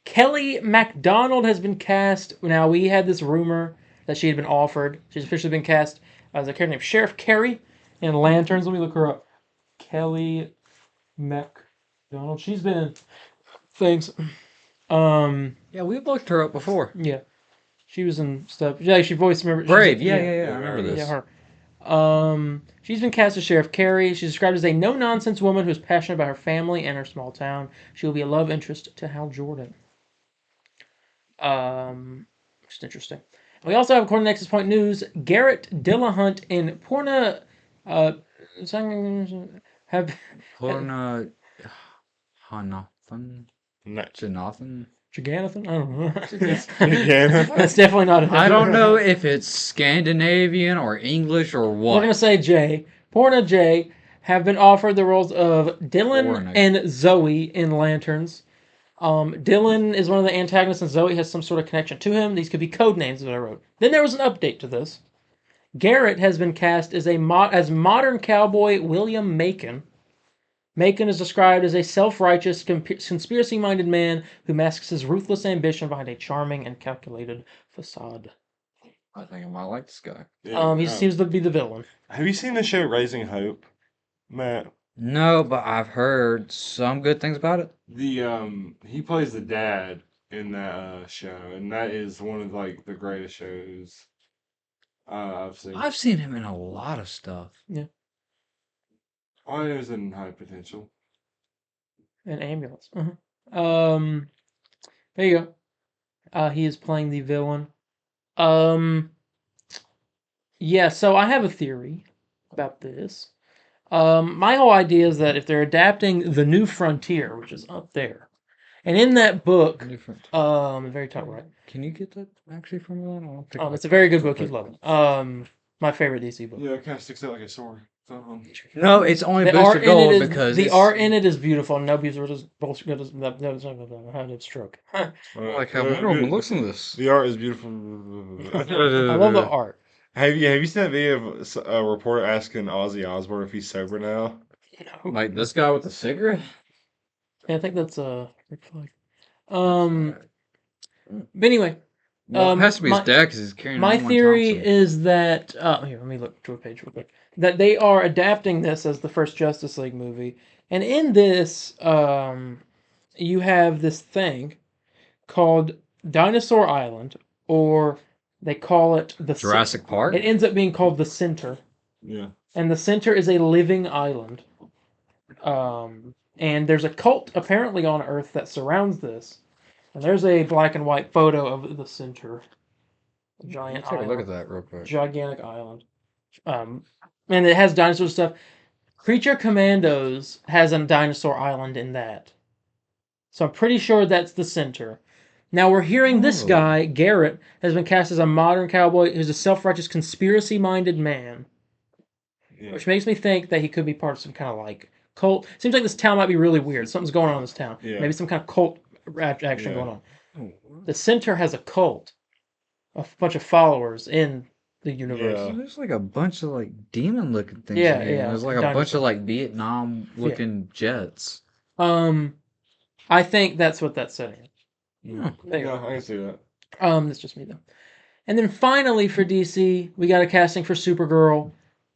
A: Kelly MacDonald has been cast. Now we had this rumor that she had been offered. She's officially been cast as a character named Sheriff Carey in Lanterns. Let me look her up. Kelly MacDonald. She's been in things.
B: Yeah, we've looked her up before.
A: Yeah. She was in stuff. Yeah, she voiced. Remember?
B: Brave,
A: she's-
B: yeah, I remember this.
A: Yeah, her. She's been cast as Sheriff Carey. She's described as a no-nonsense woman who's passionate about her family and her small town. She will be a love interest to Hal Jordan. Which is interesting. We also have, according to Nexus Point News, Garrett Dillahunt and Porna have
B: Porna Hanathan? Jonathan?
A: Jaganathan? I don't know.
C: Jaganathan?
A: That's definitely not it.
B: I don't know if it's Scandinavian or English or
A: We're
B: what.
A: going to say J. Porna J have been offered the roles of Dylan
B: Porna.
A: and Zoe in Lanterns. Dylan is one of the antagonists, and Zoe has some sort of connection to him. These could be code names that I wrote. Then there was an update to this. Garrett has been cast as as modern cowboy William Macon. Macon is described as a self-righteous, conspiracy-minded man who masks his ruthless ambition behind a charming and calculated facade.
B: I think I might like this guy.
C: Yeah,
A: He seems to be the villain.
C: have you seen the show Raising Hope, Matt?
B: No, but I've heard some good things about it.
C: He plays the dad in that show, and that is one of like the greatest shows I've seen.
B: I've seen him in a lot of stuff.
C: All I know is in High Potential.
A: An ambulance. There you go. He is playing the villain. Yeah, so I have a theory about this. My whole idea is that if they're adapting The New Frontier, which is up there, and in that book,
B: Different.
A: the very top right,
B: Can you get that actually from that? I'll pick
A: it's a very good
B: real
A: book. You'd
B: quick.
A: love it. My favorite DC book.
C: Yeah, it kind of sticks out like a sword.
B: No, it's only
A: The
B: Booster
A: art in
B: Gold
A: it is
B: because
A: the
B: it's
A: art in it is beautiful. Nobody's bullshit. I had a stroke. I
B: like how everyone looks in this.
C: The art is beautiful.
A: love the art.
C: Have you seen that video of a reporter asking Ozzy Osbourne if he's sober now?
B: Like this guy with the cigarette.
A: Yeah, I think that's Rick Flag. But anyway,
B: Well, it has to be his dad because he's carrying.
A: my
B: on one
A: theory
B: Thompson.
A: is that here, let me look to a page real quick. That they are adapting this as the first Justice League movie, and in this, you have this thing called Dinosaur Island, or they call it the
B: Jurassic Park.
A: It ends up being called the Center,
C: Yeah.
A: and the Center is a living island. And there's a cult apparently on Earth that surrounds this. And there's a black and white photo of the Center. A giant
B: Take a
A: island.
B: look at that real quick.
A: Gigantic island. And it has dinosaur stuff. Creature Commandos has a dinosaur island in that. So I'm pretty sure that's the Center. Now we're hearing this guy, Garrett, has been cast as a modern cowboy who's a self-righteous, conspiracy-minded man.
C: Yeah.
A: Which makes me think that he could be part of some kind of like cult. Seems like this town might be really weird. Something's going on in this town.
C: Yeah.
A: Maybe some kind of cult action
C: Yeah.
A: going on. The Center has a cult. A bunch of followers in the universe.
C: Yeah.
B: There's like a bunch of like demon looking things.
A: Yeah,
B: in here.
A: yeah,
B: There's like a bunch
A: dinosaur.
B: of like Vietnam looking jets.
A: I think that's what that's setting.
B: Yeah.
A: There you
C: Yeah,
A: go.
C: I can see that.
A: That's just me though. And then finally for DC, we got a casting for Supergirl.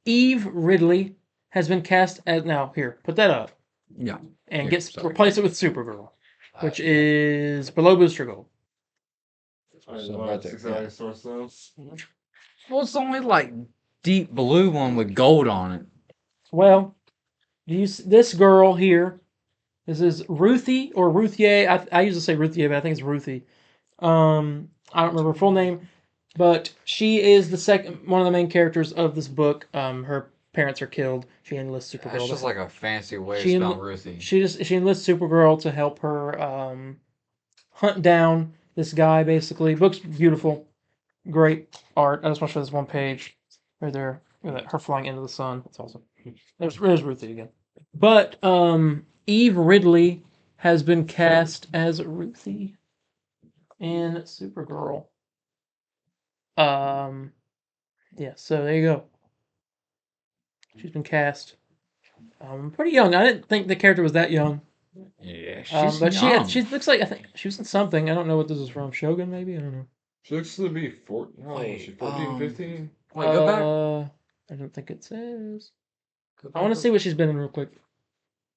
A: Eve Ridley has been cast as now here. Put that up
B: Yeah.
A: and
B: Here,
A: get
B: sorry.
A: replace it with Supergirl, which is below Booster Gold.
B: So right there, yeah.
C: Source though.
B: Well, it's only like deep blue one with gold on it.
A: Well, this girl here, this is Ruthie or Ruthie. I usually say Ruthie, but I think it's Ruthie. I don't remember her full name, but she is one of the main characters of this book. Her parents are killed. She enlists Supergirl.
B: That's just like a fancy way
A: She
B: of
A: enli-
B: spelling Ruthie.
A: She enlists Supergirl to help her hunt down this guy. Basically, book's beautiful, great art. I just want to show this one page right there. Look at that, her flying into the sun. That's awesome. There's Ruthie again. But Eve Ridley has been cast as Ruthie in Supergirl. Yeah, so there you go. She's been cast. Pretty young. I didn't think the character was that young.
B: Yeah, she's
A: But
B: young.
A: she looks like, I think she was in something. I don't know what this is from. Shogun, maybe? I don't know.
C: She looks to be 14. How old is she? 14, 15?
B: Wait, go back.
A: I don't think it says.
B: Go
A: I want to
B: back.
A: see what she's been in real quick.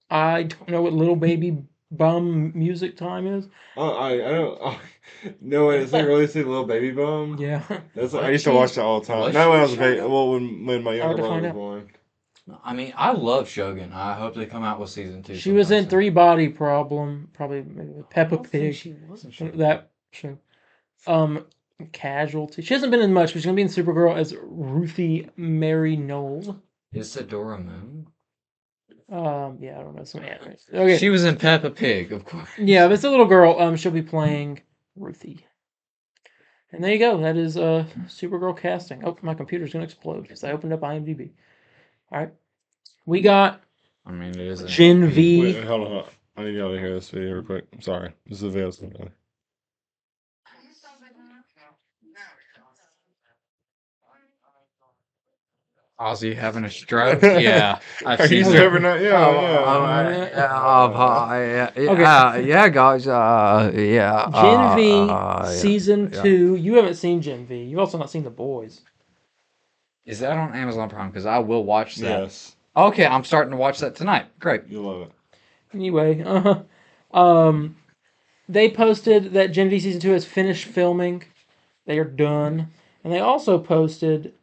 A: I don't know what Little Baby Bum music time is.
C: I don't. Oh, no, it's like really say Little Baby Bum.
A: Yeah.
C: That's I used to watch that all the time.
B: Was
C: Not
B: she
C: when I was a
B: Shogun?
C: baby. Well, when my
A: Hard
C: younger
A: to
C: brother
A: find
C: was
A: out.
C: born.
B: I mean, I love Shogun. I hope they come out with season 2.
A: She was in
B: sometime soon.
A: Three Body Problem, probably maybe Peppa
B: I don't think
A: Pig.
B: she was in Shogun.
A: That show. Casualty. She hasn't been in much, but she's gonna be in Supergirl as Ruthie Mary Knoll.
B: Is Sedora Moon?
A: Yeah, I don't know some anime. Okay.
B: She was in Peppa Pig, of course.
A: Yeah, but it's a little girl. She'll be playing Ruthie. And there you go. That is Supergirl casting. Oh, my computer's gonna explode because I opened up IMDb. All right, we got
B: I mean, it is.
A: Gen V.
C: Wait, hold on. I need y'all to hear this video real quick. I'm sorry. This is the video.
B: Ozzy having a stroke? Yeah, I've
C: Are
B: seen
C: you
B: that.
C: serving that? Yeah,
B: Yeah, guys. Yeah.
A: Gen V
B: Yeah.
A: season
B: yeah.
A: 2. You haven't seen Gen V. You've also not seen The Boys.
B: Is that on Amazon Prime? Because I will watch that.
C: Yes,
B: Okay, I'm starting to watch that tonight. Great.
C: you love it.
A: Anyway, they posted that Gen V season 2 has finished filming. They are done, and they also posted,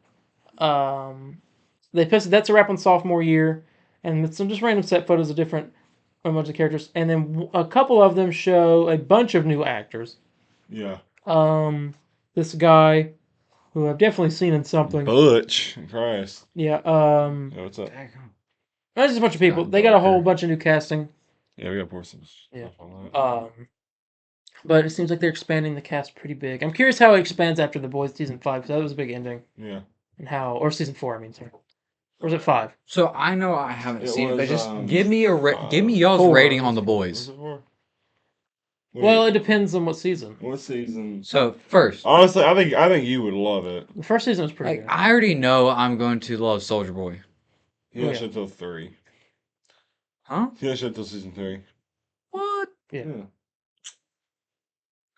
A: that's a wrap on sophomore year, and it's some just random set photos of different a bunch of characters, and then a couple of them show a bunch of new actors.
C: Yeah.
A: This guy, who I've definitely seen in something.
C: Butch, Christ.
A: Yeah.
C: Yeah, what's up?
A: There's just a bunch of people. They got a whole bunch of new casting.
C: Yeah, we got pour some
A: Yeah.
C: stuff on that.
A: But it seems like they're expanding the cast pretty big. I'm curious how it expands after The Boys season 5, because that was a big ending.
C: Yeah.
A: And how, or season 4, I mean, sorry. Or is it 5?
B: So I know I haven't
C: It
B: seen it, but
C: was,
B: just give me give me y'all's
A: 4.
B: rating on the
C: What's
B: boys.
C: it for?
A: Well, it depends on what season.
C: What season?
B: So first,
C: Honestly, I think you would love it.
A: The first season was pretty
B: like
A: good.
B: I already know I'm going to love Soldier Boy.
C: You
A: Yeah.
C: should until 3.
B: Huh?
C: You should until season 3.
B: What?
A: Yeah.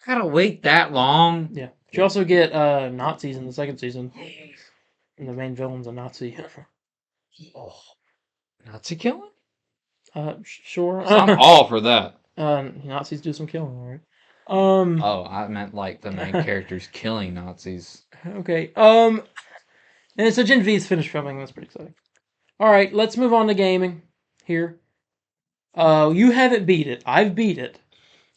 B: I gotta wait that long?
A: Yeah. You also get Nazis in the second season. And the main villain's a Nazi.
B: Oh, Nazi killing?
A: Sure.
B: I'm all for that.
A: Nazis do some killing, alright.
B: Oh, I meant like the main characters killing Nazis.
A: Okay. And so Gen V's finished filming. That's pretty exciting. All right, let's move on to gaming here. You haven't beat it. I've beat it,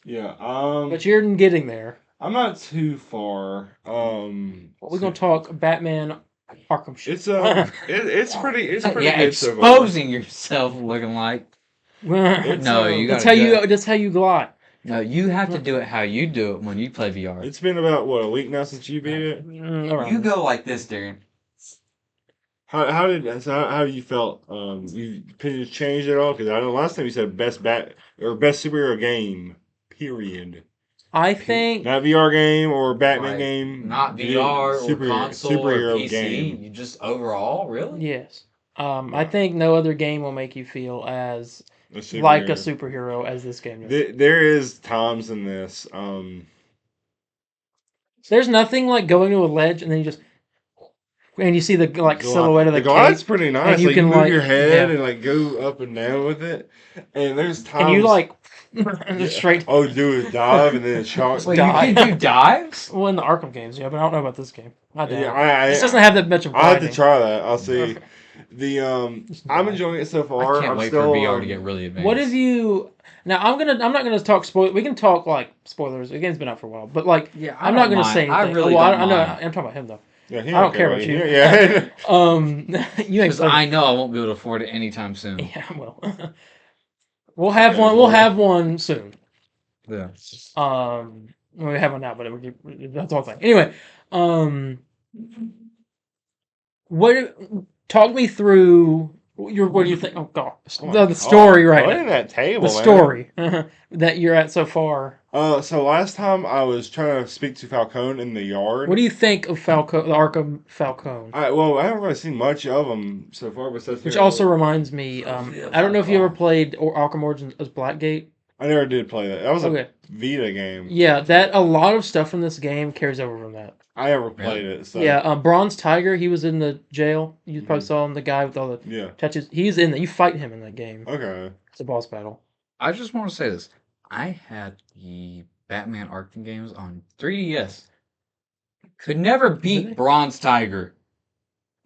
C: Yeah.
A: but you're getting there.
C: I'm not too far.
A: We're gonna talk Batman Arkham shit.
C: It's it's pretty
B: Yeah,
C: good so far.
B: exposing yourself looking like. No, you
A: that's
B: gotta
A: how
B: do
A: you.
B: it.
A: That's how you glide.
B: No, you have to do it how you do it when you play VR.
C: It's been about what, a week now since you beat it.
A: Around
B: You
A: there.
B: go like this, Darien.
C: How you felt? You opinions changed at all? Because I know last time you said best superhero game. Period.
A: I think
C: Not VR game or Batman
B: Like,
C: game.
B: Not VR or console or
C: superhero
B: PC.
C: game.
B: You just overall, really?
A: yes. I think no other game will make you feel as
C: A
A: like a
C: superhero.
A: superhero as this game does.
C: There is times in this.
A: There's nothing like going to a ledge and then you just and you see the silhouette of the
C: glide's
A: cape,
C: pretty nice.
A: and you
C: Like,
A: can
C: you move your
A: like
C: head
A: yeah.
C: and like go up and down with it. And there's times
A: and you like just straight.
C: Oh, do a dive and then a shot.
B: Wait,
A: Die.
B: you can do dives?
A: Well, in the Arkham games, yeah, but I don't know about this game. I doubt.
C: Yeah,
A: This doesn't have that much of
C: I have to
A: gliding.
C: try that. I'll see.
A: Okay.
C: I'm enjoying it so far.
B: I can't
C: I'm
B: wait
C: still,
B: for VR to get really advanced.
A: What have you? Now I'm not gonna talk spoil. We can talk like spoilers. The game's been out for a while, but like
B: Yeah,
A: I'm not gonna say anything.
B: I really
A: well,
B: don't
A: I know.
B: mind.
A: I'm talking about him though.
C: Yeah,
A: I don't care about you.
C: Yeah.
A: You ain't.
B: Because I know I won't be able to afford it anytime soon.
A: Yeah, well, we'll have one. We'll have one soon.
B: Yeah.
A: We have one now, but that's the whole thing. Anyway, what? Talk me through what do you think? Oh God, the story right
C: Put
A: now.
C: in that table,
A: The
C: man.
A: story that you're at so far.
C: So last time I was trying to speak to Falcone in the yard.
A: What do you think of the Arkham Falcone?
C: I haven't really seen much of them so far, but
A: Which also reminds me, I don't know if you ever played Arkham Origins as Blackgate.
C: I never did play that. That was
A: Okay.
C: a Vita game.
A: Yeah, that a lot of stuff from this game carries over from that.
C: I never played it. So
A: Yeah, Bronze Tiger, he was in the jail. You probably saw him, the guy with all the
C: yeah.
A: tattoos. He's in that. You fight him in that game.
C: Okay.
A: It's a boss battle.
B: I just want to say this. I had the Batman Arkham games on 3DS. Could never beat
A: Really?
B: Bronze Tiger.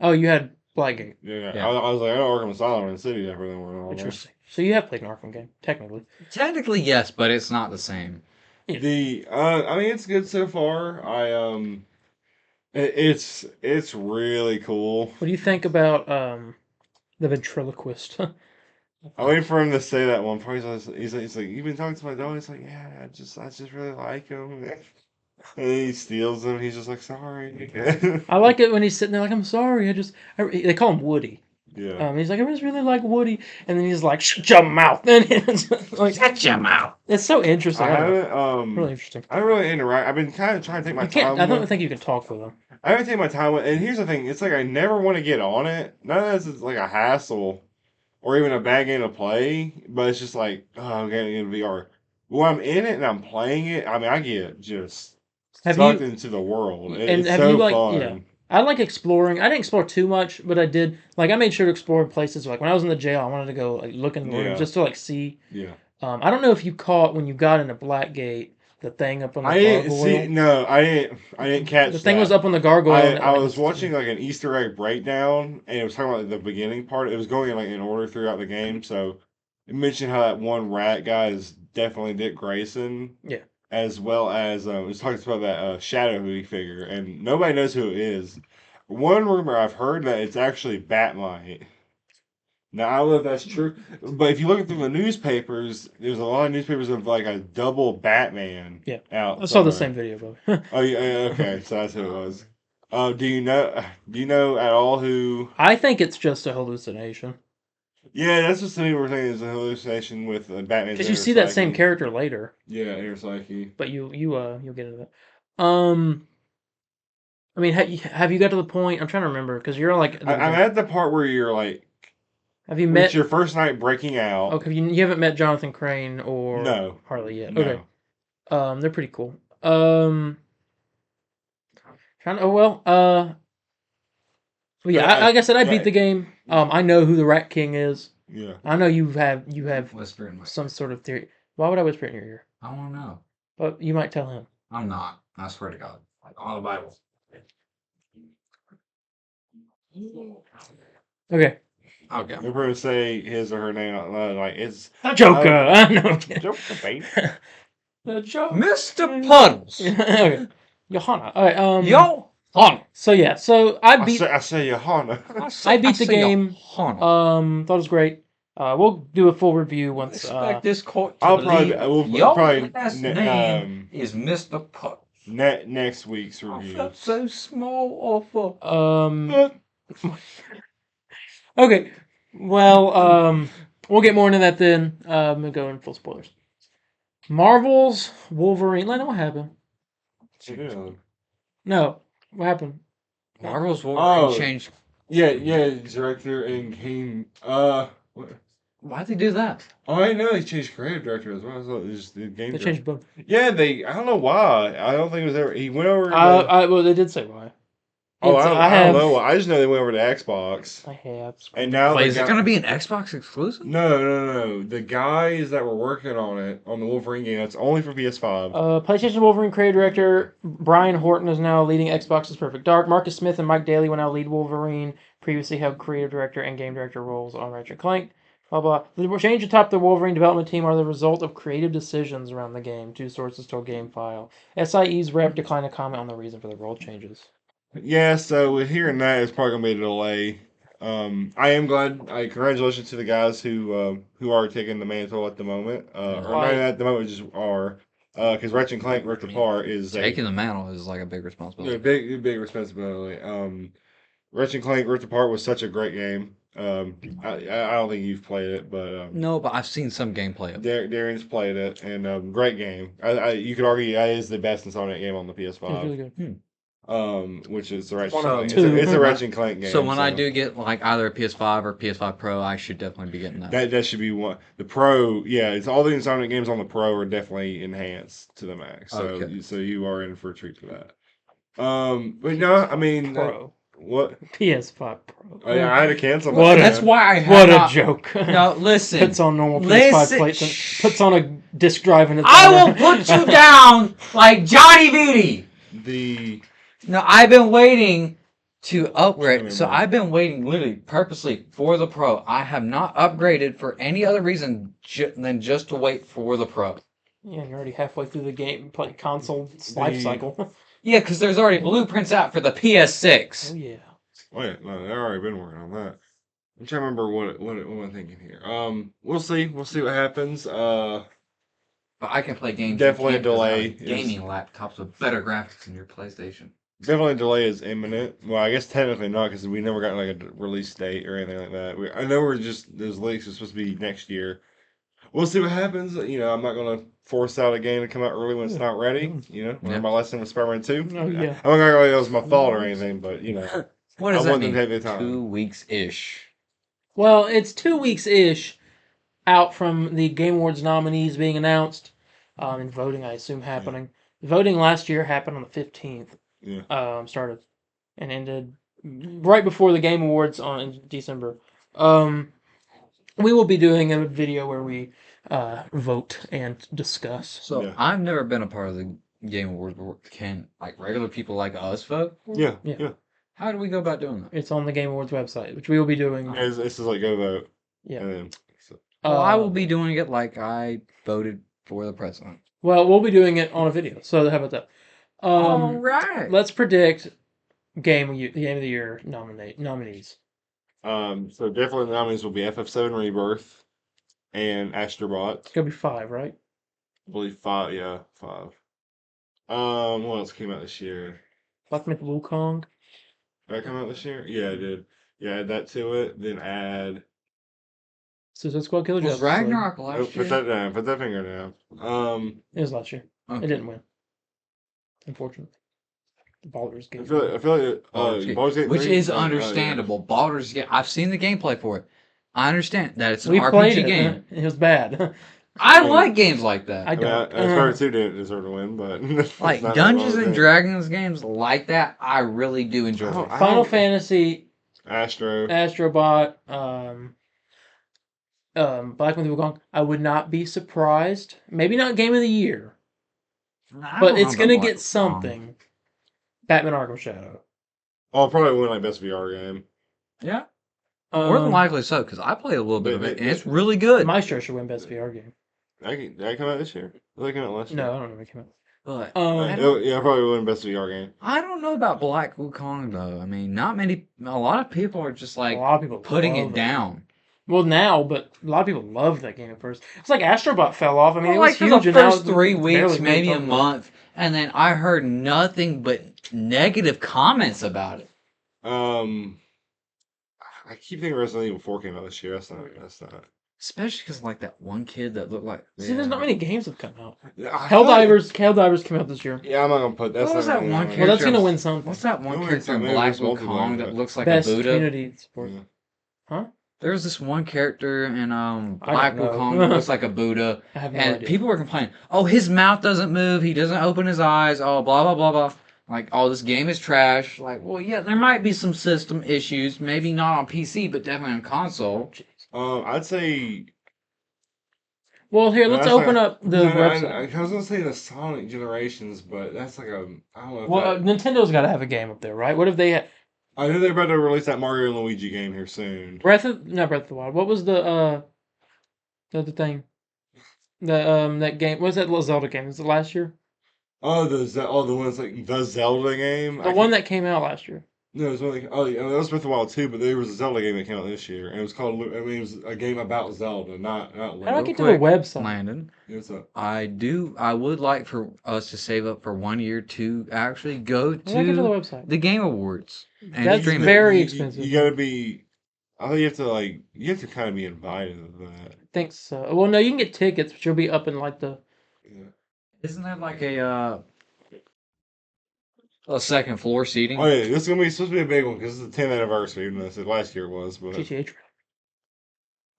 A: Oh, you had Blackgate.
C: Yeah.
B: Yeah.
C: I was like, I know Arkham Asylum in the city never than one.
A: Interesting. So you have played an Arkham game, technically.
B: Technically, yes, but it's not the same.
C: I mean, it's good so far. It's really cool.
A: What do you think about the ventriloquist?
C: I wait for him to say that one part. He's like, you've been talking to my dog. He's like, yeah, I just really like him. And then he steals him. He's just like, sorry.
A: I like it when he's sitting there like, I'm sorry. They call him Woody.
C: Yeah.
A: He's like, I just really like Woody. And then he's like, shut your mouth. And it's like,
B: Shut your mouth.
A: It's so interesting.
C: I
A: I don't know.
C: haven't
A: Really interesting.
C: I really interact. I've been kind of trying to take my
A: You can't.
C: time.
A: I don't
C: with-
A: think you can talk with them.
C: I haven't taken my time with. And here's the thing: it's like I never want to get on it. None of this is like a hassle or even a bad game to play. But it's just like, oh, I'm getting in VR. When I'm in it and I'm playing it, I mean, I get just
A: Have
C: sucked
A: you?
C: into the world.
A: And
C: It's
A: have
C: so
A: you like?
C: fun.
A: Yeah. I like exploring. I didn't explore too much, but I did. Like I made sure to explore places. Like when I was in the jail, I wanted to go like look in the room
C: Yeah.
A: just to like see.
C: Yeah.
A: I don't know if you caught when you got into Blackgate the thing up on the
C: I didn't
A: gargoyle.
C: see. No, I didn't. I didn't catch
A: The thing
C: that.
A: was up on the gargoyle. and it,
C: I
A: like,
C: was watching like an Easter egg breakdown, and it was talking about the beginning part. It was going in like in order throughout the game. So it mentioned how that one rat guy is definitely Dick Grayson.
A: Yeah.
C: As well as it was talking about that shadowy figure, and nobody knows who it is. One rumor I've heard that it's actually Batmite. Now I don't know if that's true, but if you look through the newspapers, there's a lot of newspapers of like a double Batman.
A: Yeah.
C: Out.
A: I saw the
C: somewhere.
A: same video, bro.
C: Oh yeah, okay, so that's who it was. Do you know? Do you know at all who?
A: I think it's just a hallucination
C: Yeah, that's what some people were saying is a hallucination with Batman's.
A: because you
C: inner
A: see that same
C: psyche.
A: character later.
C: Yeah, inner psyche.
A: But you'll get into that. I mean, have you got to the point? I'm trying to remember because you're like.
C: I'm at the part where you're like,
A: Have you
C: it's
A: met?
C: your first night breaking out.
A: Okay, you haven't met Jonathan Crane or
C: No.
A: Harley yet.
C: No.
A: Okay. They're pretty cool. Trying. Oh well. Well, yeah. Like I said, I beat the game. I know who the Rat King is.
C: Yeah.
A: I know you have
B: Whisper in my
A: some sort of theory. Why would I whisper in your ear?
B: I don't know.
A: But you might tell him.
B: I'm not. I swear to God. Like on the Bible.
A: Okay.
B: Okay.
C: They're going to say his or her name out loud. Like it's
A: The Joker. I know.
C: Joker, baby.
A: The Joker.
B: Mr. Puddles.
A: Okay. Johanna. All right.
B: Johanna.
A: So yeah. So I beat.
C: I say Johanna.
A: I beat the game.
B: Johanna.
A: Thought it was great. We'll do a full review once.
B: Expect this court to
C: I'll probably
B: believe
C: we'll
B: your
C: probably
B: last name is Mr. Puddles.
C: next week's
B: I
C: review.
B: felt so small offer.
A: Okay. Well, we'll get more into that then. I'm gonna go in full spoilers. Marvel's Wolverine. Landon, what happened?
C: Yeah.
A: No, what happened?
B: Marvel's Wolverine
C: Oh.
B: changed.
C: Yeah, director and game. What?
B: Why'd they do that?
C: Oh, I know they changed creative director as well. I thought it was just the game.
A: They
C: director.
A: changed both.
C: Yeah, I don't know why. I don't think it was ever. He went over.
A: Well, they did say why.
C: I don't know why. I just know they went over to Xbox.
A: I have.
C: And now
B: Wait,
C: they
B: is it going to be an Xbox exclusive?
C: No. The guys that were working on it on the Wolverine game. That's only for PS5.
A: PlayStation Wolverine creative director Brian Horton is now leading Xbox's Perfect Dark. Marcus Smith and Mike Daly will now lead Wolverine. Previously held creative director and game director roles on Ratchet & Clank. Blah blah. The change atop the Wolverine development team are the result of creative decisions around the game. Two sources told GameFile. SIE's rep declined to comment on the reason for the role changes.
C: Yeah, so with hearing that, it's probably gonna be a delay. I am glad. Congratulations to the guys who are taking the mantle at the moment. Or not at the moment, just are. Because Ratchet & Clank Ripped Apart is
B: Taking the mantle is like a big responsibility.
C: big responsibility. Ratchet & Clank Ripped Apart was such a great game. I don't think you've played it, but
B: No, but I've seen some gameplay of it.
C: Darien's played it, and great game. You could argue that is the best Insomniac game on the PS5.
A: It's really good.
C: Which is the Ratchet
A: One of
C: Clank.
A: two.
C: It's a Ratchet and Clank game.
B: So when I do get like either a PS5 or PS5 Pro, I should definitely be getting that.
C: that should be one. The Pro, yeah, it's all the Insomniac games on the Pro are definitely enhanced to the max. So
B: Okay.
C: so you are in for a treat for that. But no, I mean,
A: Pro.
C: what?
A: PS5 Pro.
C: I had to cancel. my
A: What a-
C: plan.
B: That's why I have
A: What
B: not-
A: a joke.
B: No, listen.
A: Puts on normal PS5
B: Listen.
A: plates and puts on a disc drive in its
B: I will
A: honor.
B: put you down like Johnny Beatty.
C: The
B: No, I've been waiting to upgrade. So
C: Remember.
B: I've been waiting literally purposely for the Pro. I have not upgraded for any other reason than just to wait for the Pro.
A: Yeah, you're already halfway through the game console life cycle.
B: Yeah, because there's already blueprints out for the
A: Oh
B: PS6.
A: yeah.
C: wait, no, they've already been working on that. I'm trying to remember what am I thinking here. We'll see what happens.
B: But I can play games.
C: Definitely
B: you
C: a
B: can't 'cause I have
C: delay.
B: Gaming laptops with better graphics than your PlayStation.
C: Definitely a delay is imminent. Well, I guess technically not because we never got like a release date or anything like that. I know we're just those leaks are supposed to be next year. we'll see what happens. You know, I'm not gonna force out a game to come out early when it's not ready. You know,
B: Yeah.
C: my lesson with Spider-Man 2.
A: Oh, yeah.
C: I'm not gonna it was my fault or anything, but you know,
B: What does
C: I
B: that
C: want them
B: mean?
C: to take their time.
B: 2 weeks ish.
A: Well, it's 2 weeks ish out from the Game Awards nominees being announced, and voting, I assume, happening. Voting last year happened on the 15th.
C: Yeah.
A: Started and ended right before the Game Awards in December. We will be doing a video where we vote and discuss.
B: So
C: Yeah.
B: I've never been a part of the Game Awards. Can like regular people like us vote?
C: Yeah.
A: Yeah.
C: Yeah.
B: How do we go about doing that?
A: It's on the Game Awards website, which we will be doing.
C: It's just like go vote.
A: Yeah.
C: And then, so.
B: Well, I will be doing it like I voted for the president.
A: Well, we'll be doing it on a video. So how about that?
B: All right.
A: Let's predict game of the year nominees.
C: So definitely the nominees will be FF7 Rebirth and Astrobot.
A: It's gonna be 5, right?
C: I believe 5. Yeah, 5. What else came out this year?
A: Black Myth Wukong.
C: Did that come out this year? Yeah, it did. Yeah, add that to it. Then add.
A: Suicide Squad Killer
B: Was
A: Justice League.
B: Ragnarok
C: Oh,
B: last
C: put
B: year?
C: that down. Put that finger down.
A: It was last year.
B: Okay.
A: It didn't win. Unfortunately. Baldur's
C: I
A: Gate.
C: feel like
B: Baldur's Gate, which is understandable. Baldur's Gate. I've seen the gameplay for it. I understand that it's an
A: We played
B: RPG
A: it.
B: game.
A: It was bad.
B: I like games like that.
A: I don't.
C: Spider 2 didn't deserve to win, but
B: Like
C: it's not
B: Dungeons
C: that well
B: and Dragons games like that. I really do enjoy.
C: Oh,
B: it.
A: Final Fantasy,
C: Astro.
A: Astrobot, Black Myth Wukong. I would not be surprised. Maybe not Game of the Year,
B: I
A: but
B: don't
A: it's
B: know
A: gonna
B: about
A: get
B: Black
A: something. Batman Arkham Shadow.
C: I'll probably win like best VR game.
B: Yeah, more than
A: Um,
B: likely so, because I played a little bit of
C: But-
B: it, and it's really good.
A: Maestro should win Best VR Game.
C: Did that come out this year? Did that come out last year?
A: No, I don't know what came out.
B: But
C: Yeah, I'll probably win best VR game.
B: I don't know about Black Wukong though. I mean, a lot of people are just
A: A
B: like
A: lot of people
B: putting
A: love
B: it down.
A: Well, now, but a lot of people loved that game at first. It's like Astrobot fell off. I mean,
B: Well,
A: it was
B: like for
A: huge.
B: the
A: and now
B: first
A: it's
B: 3
A: barely
B: weeks,
A: being
B: maybe a
A: talked about.
B: month, and then I heard nothing but negative comments about it.
C: I keep thinking Resident Evil 4 came out this year. That's not.
B: Especially because like that one kid that looked like.
A: See, there's not many games that come out.
C: I feel
A: Helldivers came out this year.
C: Yeah, I'm not gonna put that's
B: What was
C: not
B: that
C: gonna
B: one
C: win.
A: Well, that's
B: character?
A: gonna win something.
B: What's that one
C: Who
B: character in
C: makes
B: Black
C: that movie?
B: Wukong that looks like
A: Best
B: a Buddha?
A: community support.
C: Yeah.
A: Huh?
B: There's this one character in
A: I
B: Black
A: don't know.
B: Wukong that looks like a Buddha,
A: I have no
B: and
A: idea.
B: people were complaining, "Oh, his mouth doesn't move. He doesn't open his eyes. Oh, blah blah blah blah." Like, oh, this game is trash. Like, well, yeah, there might be some system issues. Maybe not on PC, but definitely on console.
C: I'd say.
A: Well, here, let's
C: That's
A: open
C: like-
A: up the website.
C: I was gonna say the Sonic Generations, but that's like a. I don't know. If
A: Well,
C: that,
A: Nintendo's got to have a game up there, right? What if they had
C: I know they're about to release that Mario and Luigi game here soon.
A: Breath of the Wild? What was the other thing? That game. What was that little Zelda game? Was it last year?
C: Oh, the ones like the Zelda game.
A: The one that came out last year.
C: No, it was one. Yeah, that was Breath of the Wild too, but there was a Zelda game that came out this year, and it was called. I mean, it was a game about Zelda, not
A: How do I
C: Link.
A: get to the
B: quick,
A: website?
B: Landon,
C: What's up?
B: I would like for us to save up for 1 year to actually go
A: How do I get to the
B: to
A: website?
B: the Game Awards and
A: That's
B: stream it.
A: very
C: You-
A: expensive.
C: You gotta be. I think you have to kind of be invited to that.
A: Think so. Well, no, you can get tickets, but you'll be up in like the.
C: Yeah.
B: Isn't that like a second floor seating?
C: Oh yeah, this is supposed to be a big one because it's the 10th anniversary, even though I said last year it was. But
A: GTA trailer.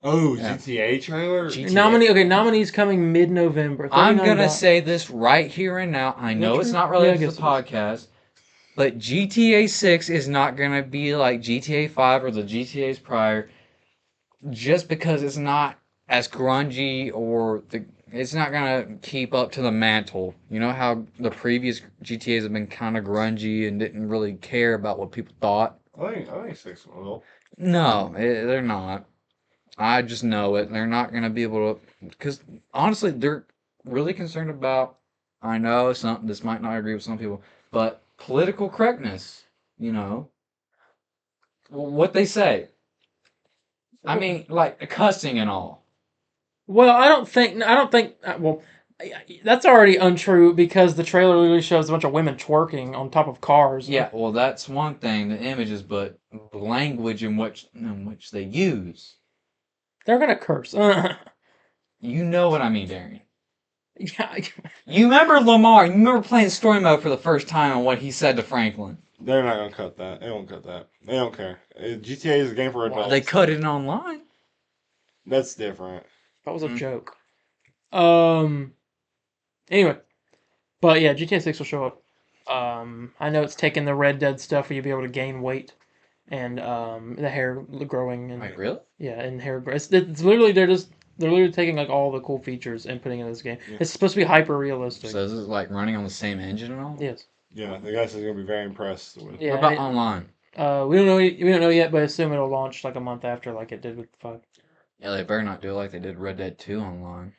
C: oh,
B: Yeah.
C: GTA trailer.
B: GTA.
A: Nominees coming mid-November.
B: I'm
A: $39.
B: gonna say this right here and now. I know it's
A: true?
B: not
A: Yeah, I
B: related to
A: guess
B: the
A: it is.
B: podcast, but GTA 6 is not gonna be like GTA 5 or the GTA's prior, just because it's not as grungy or it's not gonna keep up to the mantle. You know how the previous GTA's have been kind of grungy and didn't really care about what people thought.
C: I think 6 will.
B: No, they're not. I just know it. They're not going to be able to, because honestly, they're really concerned about. I know this might not agree with some people, but political correctness. You know, what they say. I mean, like cussing and all.
A: Well, I don't think. Well, that's already untrue because the trailer literally shows a bunch of women twerking on top of cars.
B: Yeah, well, that's one thing, the images, but the language in which they use.
A: They're gonna curse.
B: You know what I mean, Darien.
A: Yeah,
B: You remember Lamar? You remember playing story mode for the first time and what he said to Franklin?
C: They're not gonna cut that. They won't cut that. They don't care. GTA is a game for
B: Well,
C: adults.
B: they cut it online.
C: That's different.
A: that was a
B: Mm.
A: joke. Anyway, but yeah, GTA 6 will show up. I know it's taking the Red Dead stuff where you'll be able to gain weight and the hair growing and
B: Wait, really?
A: yeah, and hair. It's literally they're literally taking like all the cool features and putting it in this game.
C: Yeah.
A: It's supposed to be hyper realistic.
B: So is it like running on the same engine and all?
A: Yes.
C: Yeah, the guy says he's gonna be very impressed with.
A: Yeah.
B: What about
A: and
B: online?
A: we don't know. We don't know yet, but I assume it'll launch like a month after, like it did with 5.
B: Yeah, they better not do it like they did Red Dead 2 online.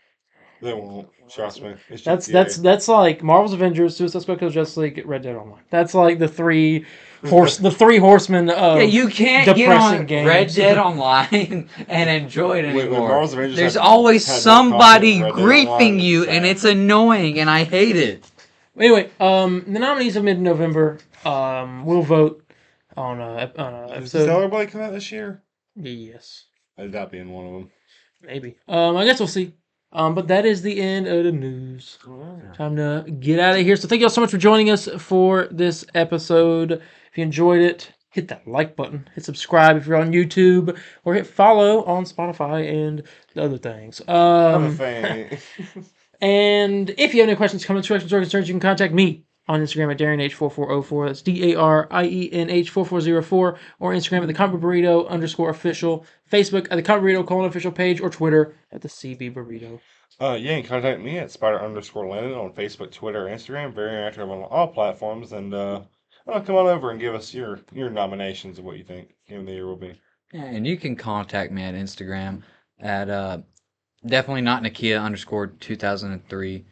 C: They won't. Trust me. It's
A: That's
C: GTA.
A: that's like Marvel's Avengers, Suicide Squad, Justice League, Red Dead Online. That's like the three horsemen of
B: Yeah, you can't get
A: depressing
B: on
A: games.
B: Red Dead Online and enjoy it
C: When
B: anymore.
C: Marvel's Avengers
B: There's
C: had-
B: always
C: had more
B: somebody
C: content than Red Dead Online,
B: griefing you,
C: it's
B: and
C: sad.
B: it's annoying, and I hate it.
A: Anyway, the nominees of mid-November. We'll vote on a
C: Does
A: episode.
C: Stellar Blade come out this year?
A: Yes,
C: I'd not be in one of them.
A: maybe. I guess we'll see. But that is the end of the news. Time to get out of here. So thank you all so much for joining us for this episode. If you enjoyed it, hit that like button. Hit subscribe if you're on YouTube, or hit follow on Spotify and the other things.
C: I'm a fan.
A: And if you have any questions, comments, corrections, or concerns, you can contact me on Instagram at DarienH4404. That's DARIENH4404. Or Instagram at the Comic Burrito _official. Facebook at the Comic Burrito official page. Or Twitter at the CB Burrito.
C: Yeah, you can contact me at Spider_Landon on Facebook, Twitter, Instagram. Very active on all platforms. And come on over and give us your nominations of what you think Game of the Year will be.
B: Yeah, and you can contact me at Instagram at definitely not Nakia _2003.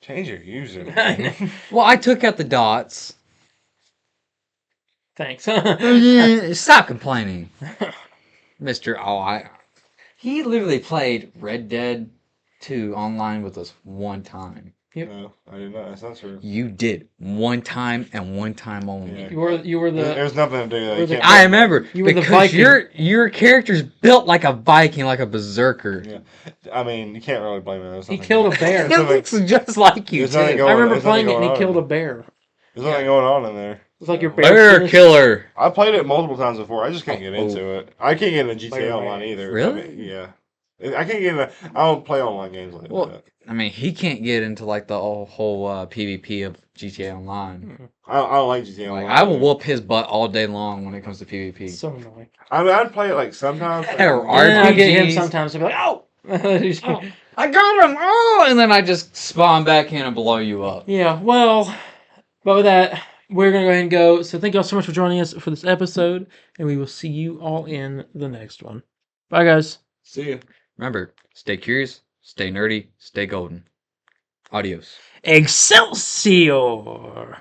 C: Change your username.
B: Well, I took out the dots.
A: Thanks.
B: Stop complaining, Mister. He literally played Red Dead 2 online with us one time.
C: No, I did not. That's not true.
B: You did one time and one time only.
C: Yeah.
A: You were the
C: There's nothing to do with that. You can't
B: I remember
A: You were the
B: because
A: Viking.
B: your character's built like a Viking, like a berserker.
C: Yeah. I mean, you can't really blame him. There's
A: he
C: nothing-
A: killed a bear.
B: It
C: There's nothing-
B: looks just like you
C: There's nothing
B: too.
C: going-
A: I remember
C: there's nothing
A: playing it and he
C: going
A: killed a
C: on.
A: bear.
C: There's nothing going on in there.
A: It's like your
B: Bear
A: finished-
B: killer.
C: I played it multiple times before. I just can't get into
B: Oh.
C: it. I can't get into
A: Player
C: GTA Online
A: man.
C: either.
B: Really?
C: I mean, yeah. I can't get into. I don't play online games like
B: Well,
C: that.
B: I mean, he can't get into like the whole PvP of GTA Online.
C: I don't like GTA
B: Like,
C: Online.
B: I will whoop his butt all day long when it comes to PvP.
A: It's so annoying.
C: I mean, I'd play it like sometimes.
B: Or
A: And I get him
B: RPGs.
A: sometimes to be like, oh!
B: I got him! Oh! And then I just spawn back in and blow you up.
A: Yeah, well, but with that, we're going to go ahead and go. So thank you all so much for joining us for this episode, and we will see you all in the next one. Bye, guys.
C: See ya.
B: Remember, stay curious, stay nerdy, stay golden. Adios.
A: Excelsior!